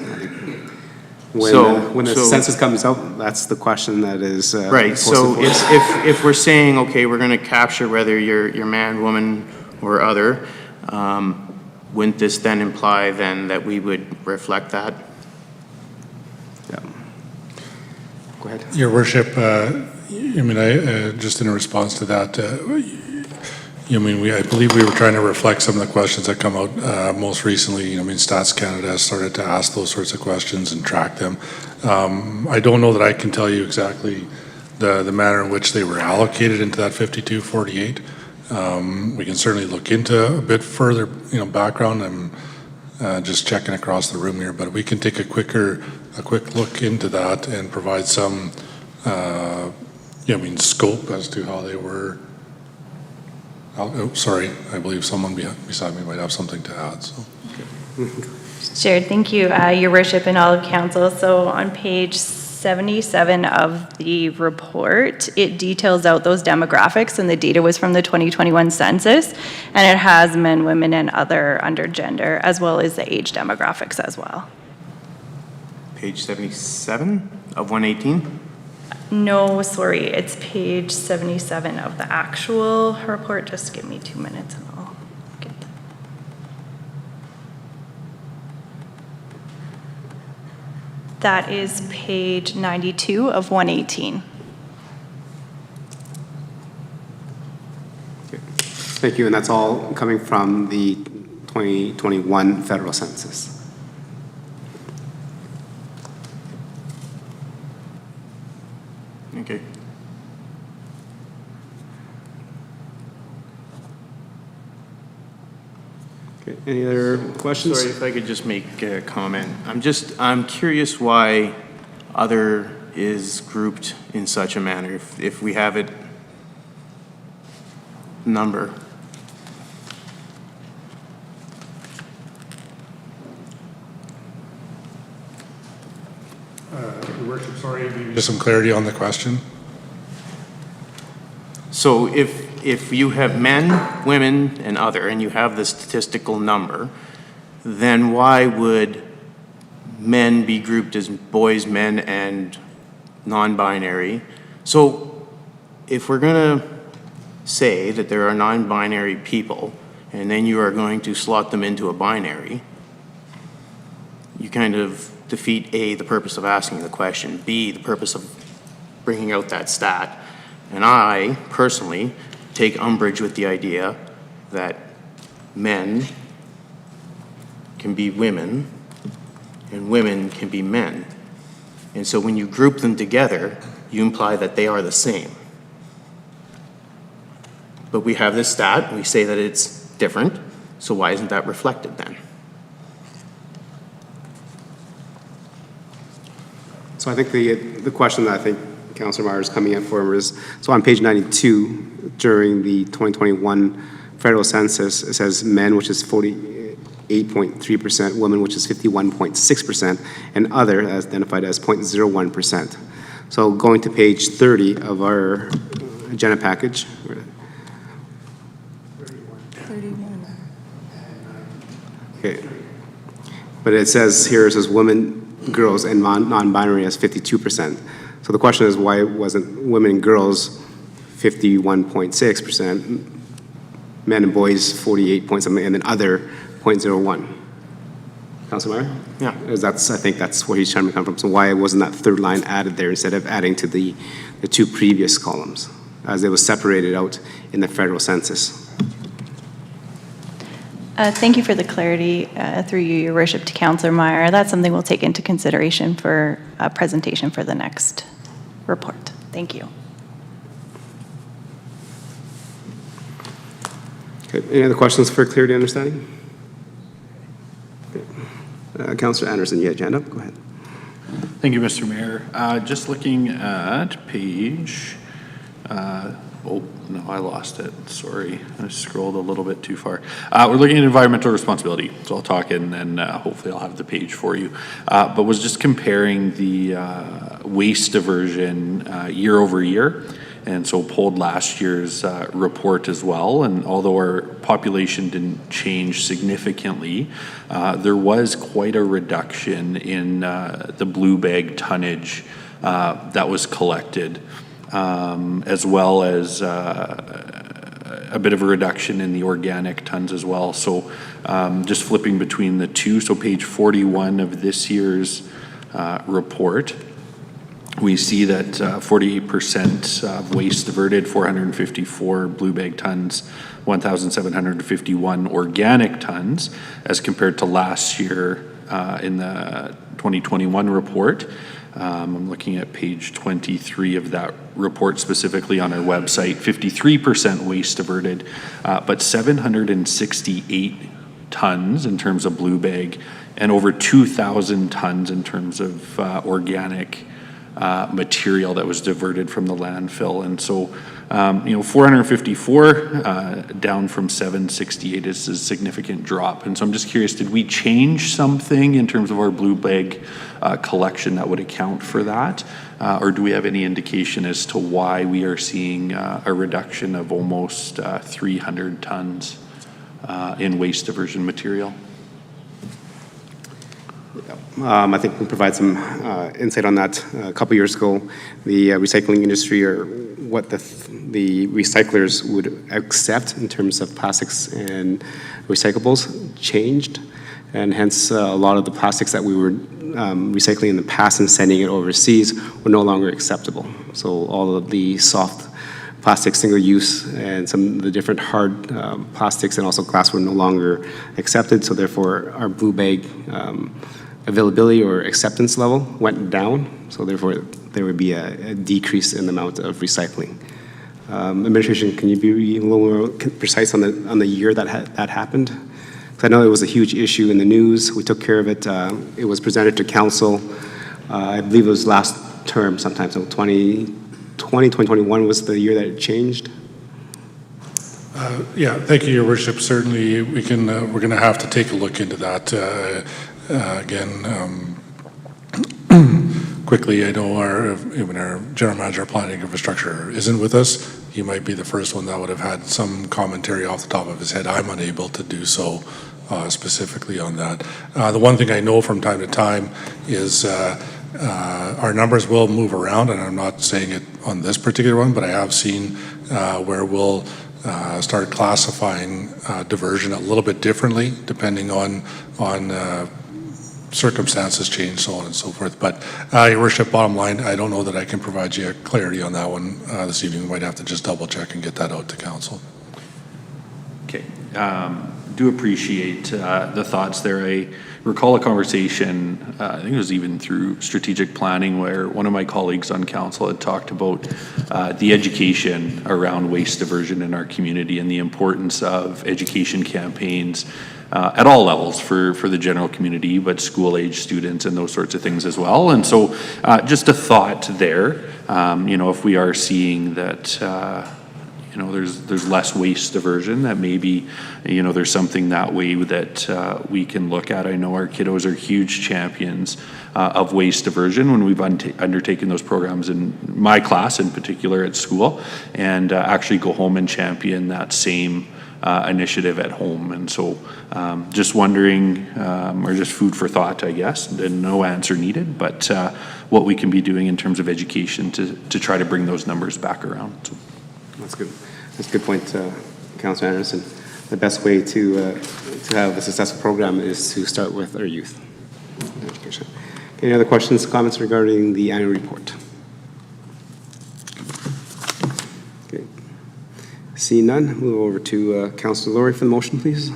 When the census comes out, that's the question that is right. So if we're saying, okay, we're going to capture whether you're man, woman, or other, wouldn't this then imply then that we would reflect that? Yeah. Go ahead. Your Worship, just in response to that, I believe we were trying to reflect some of the questions that come out most recently. Stats Canada has started to ask those sorts of questions and track them. I don't know that I can tell you exactly the manner in which they were allocated into that 5248. We can certainly look into a bit further, background. I'm just checking across the room here, but we can take a quick look into that and provide some, scope as to how they were Sorry, I believe someone beside me might have something to add, so. Sure, thank you, Your Worship and all of council. So on page 77 of the report, it details out those demographics, and the data was from the 2021 census, and it has men, women, and other under gender, as well as the age demographics as well. Page 77 of 118? No, sorry, it's page 77 of the actual report. Just give me 2 minutes and I'll get that. That is page 92 of 118. Thank you, and that's all coming from the 2021 federal census. Okay. Okay, any other questions? Sorry, if I could just make a comment. I'm curious why other is grouped in such a manner, if we have it number. Your Worship, sorry, just some clarity on the question. So if you have men, women, and other, and you have the statistical number, then why would men be grouped as boys, men, and non-binary? So if we're gonna say that there are non-binary people, and then you are going to slot them into a binary, you kind of defeat A, the purpose of asking the question, B, the purpose of bringing out that stat. And I, personally, take umbrage with the idea that men can be women and women can be men. And so when you group them together, you imply that they are the same. But we have this stat, and we say that it's different, so why isn't that reflected then? So I think the question that I think Councillor Meyer is coming in for is, so on page 92, during the 2021 federal census, it says men, which is 48.3%, women, which is 51.6%, and other, as identified as 0.01%. So going to page 30 of our agenda package. 31. Okay. But it says here, it says women, girls, and non-binary as 52%. So the question is, why wasn't women and girls 51.6%, men and boys 48 point something, and then other 0.01? Councilor Meyer? Yeah. Because I think that's where he's trying to come from. So why wasn't that third line added there instead of adding to the two previous columns, as it was separated out in the federal census? Thank you for the clarity through you, Your Worship, to Councillor Meyer. That's something we'll take into consideration for a presentation for the next report. Thank you. Okay. Any other questions for clarity and understanding? Okay. Councillor Anderson, you had your hand up. Go ahead. Thank you, Mr. Mayor. Just looking at page, oh, no, I lost it. Sorry. I scrolled a little bit too far. We're looking at environmental responsibility. So I'll talk and then hopefully I'll have the page for you. But was just comparing the waste diversion year over year. And so pulled last year's report as well. And although our population didn't change significantly, there was quite a reduction in the blue bag tonnage that was collected. As well as a bit of a reduction in the organic tons as well. So just flipping between the two, so page 41 of this year's report, we see that 48% of waste diverted, 454 blue bag tons, 1,751 organic tons, as compared to last year in the 2021 report. I'm looking at page 23 of that report specifically on our website, 53% waste diverted, but 768 tons in terms of blue bag and over 2,000 tons in terms of organic material that was diverted from the landfill. And so, 454 down from 768 is a significant drop. And so I'm just curious, did we change something in terms of our blue bag collection that would account for that? Or do we have any indication as to why we are seeing a reduction of almost 300 tons in waste diversion material? I think we provide some insight on that. A couple years ago, the recycling industry, or what the recyclers would accept in terms of plastics and recyclables, changed, and hence a lot of the plastics that we were recycling in the past and sending it overseas were no longer acceptable. So all of the soft plastic, single use, and some of the different hard plastics and also glass were no longer accepted. So therefore, our blue bag availability or acceptance level went down. So therefore, there would be a decrease in the amount of recycling. Administration, can you be a little more precise on the year that happened? Because I know it was a huge issue in the news. We took care of it. It was presented to council. I believe it was last term sometime. So 2021 was the year that it changed. Yeah, thank you, Your Worship. Certainly, we're going to have to take a look into that again. Quickly, I know even our General Manager of Planning Infrastructure isn't with us. He might be the first one that would have had some commentary off the top of his head. I'm unable to do so specifically on that. The one thing I know from time to time is our numbers will move around, and I'm not saying it on this particular one, but I have seen where we'll start classifying diversion a little bit differently depending on circumstances change, so on and so forth. But Your Worship, bottom line, I don't know that I can provide you clarity on that one this evening. We might have to just double check and get that out to council. Okay. Do appreciate the thoughts there. I recall a conversation, I think it was even through strategic planning, where one of my colleagues on council had talked about the education around waste diversion in our community and the importance of education campaigns at all levels for the general community, but school-age students and those sorts of things as well. And so just a thought there, if we are seeing that there's less waste diversion, that maybe, there's something that way that we can look at. I know our kiddos are huge champions of waste diversion when we've undertaken those programs in my class in particular at school, and actually go home and champion that same initiative at home. And so just wondering, or just food for thought, I guess, and no answer needed, but what we can be doing in terms of education to try to bring those numbers back around. So. That's good. That's a good point, Councilor Anderson. The best way to have a successful program is to start with our youth education. Any other questions, comments regarding the annual report? Okay. Seeing none, move over to Councilor Laurie for the motion, please.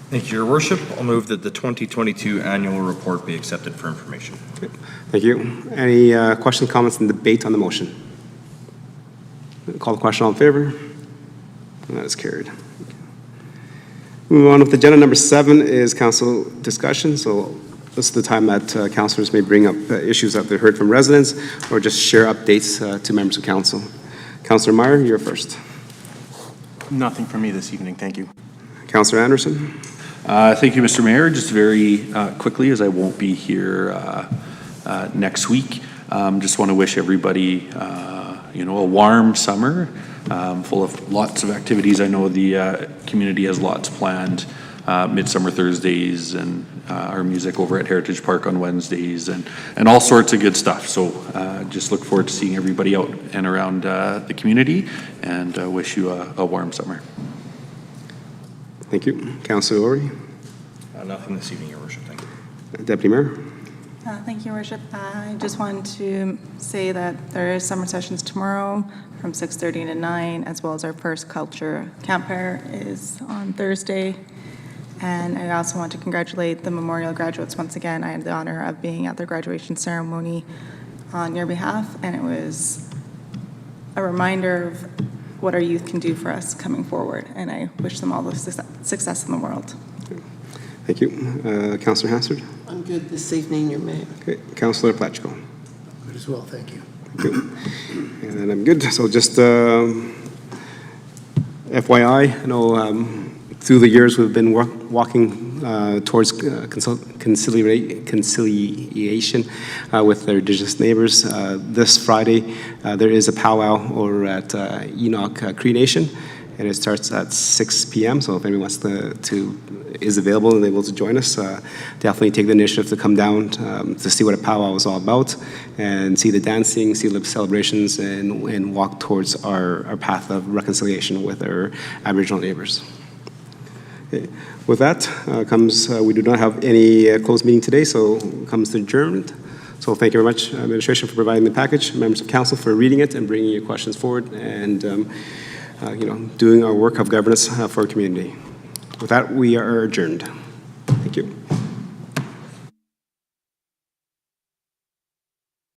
Thank you, Your Worship. I'll move that the 2022 annual report be accepted for information. Okay. Thank you. Any questions, comments, and debate on the motion? Call the question, all in favor? And that is carried. Moving on with agenda number 7 is council discussion. So this is the time that councilors may bring up issues that they've heard from residents or just share updates to members of council. Councilor Meyer, you're first. Nothing from me this evening, thank you. Councilor Anderson. Thank you, Mr. Mayor. Just very quickly, as I won't be here next week, just want to wish everybody a warm summer, full of lots of activities. I know the community has lots planned, Midsummer Thursdays and our music over at Heritage Park on Wednesdays and all sorts of good stuff. So just look forward to seeing everybody out and around the community, and wish you a warm summer. Thank you. Councilor Laurie. Nothing this evening, Your Worship. Thank you. Deputy Mayor. Thank you, Your Worship. I just wanted to say that there is summer sessions tomorrow from 6:30 to 9, as well as our first culture camp fair is on Thursday. And I also want to congratulate the Memorial graduates once again. I had the honor of being at their graduation ceremony on your behalf, and it was a reminder of what our youth can do for us coming forward. And I wish them all the success in the world. Thank you. Councilor Hassard. I'm good this evening, Your Mayor. Okay. Councilor Platchko. as well, thank you. And then I'm good. So just FYI, I know through the years we've been walking towards conciliation with their Indigenous neighbors. This Friday, there is a powwow over at Enoch Cree Nation, and it starts at 6 p.m. So if anyone wants is available and able to join us, definitely take the initiative to come down to see what a powwow is all about and see the dancing, see the celebrations, and walk towards our path of reconciliation with our Aboriginal neighbors. Okay. With that comes, we do not have any closed meeting today, so comes the adjournment. So thank you very much, administration, for providing the package, members of council for reading it and bringing your questions forward, and doing our work of governance for our community. With that, we are adjourned.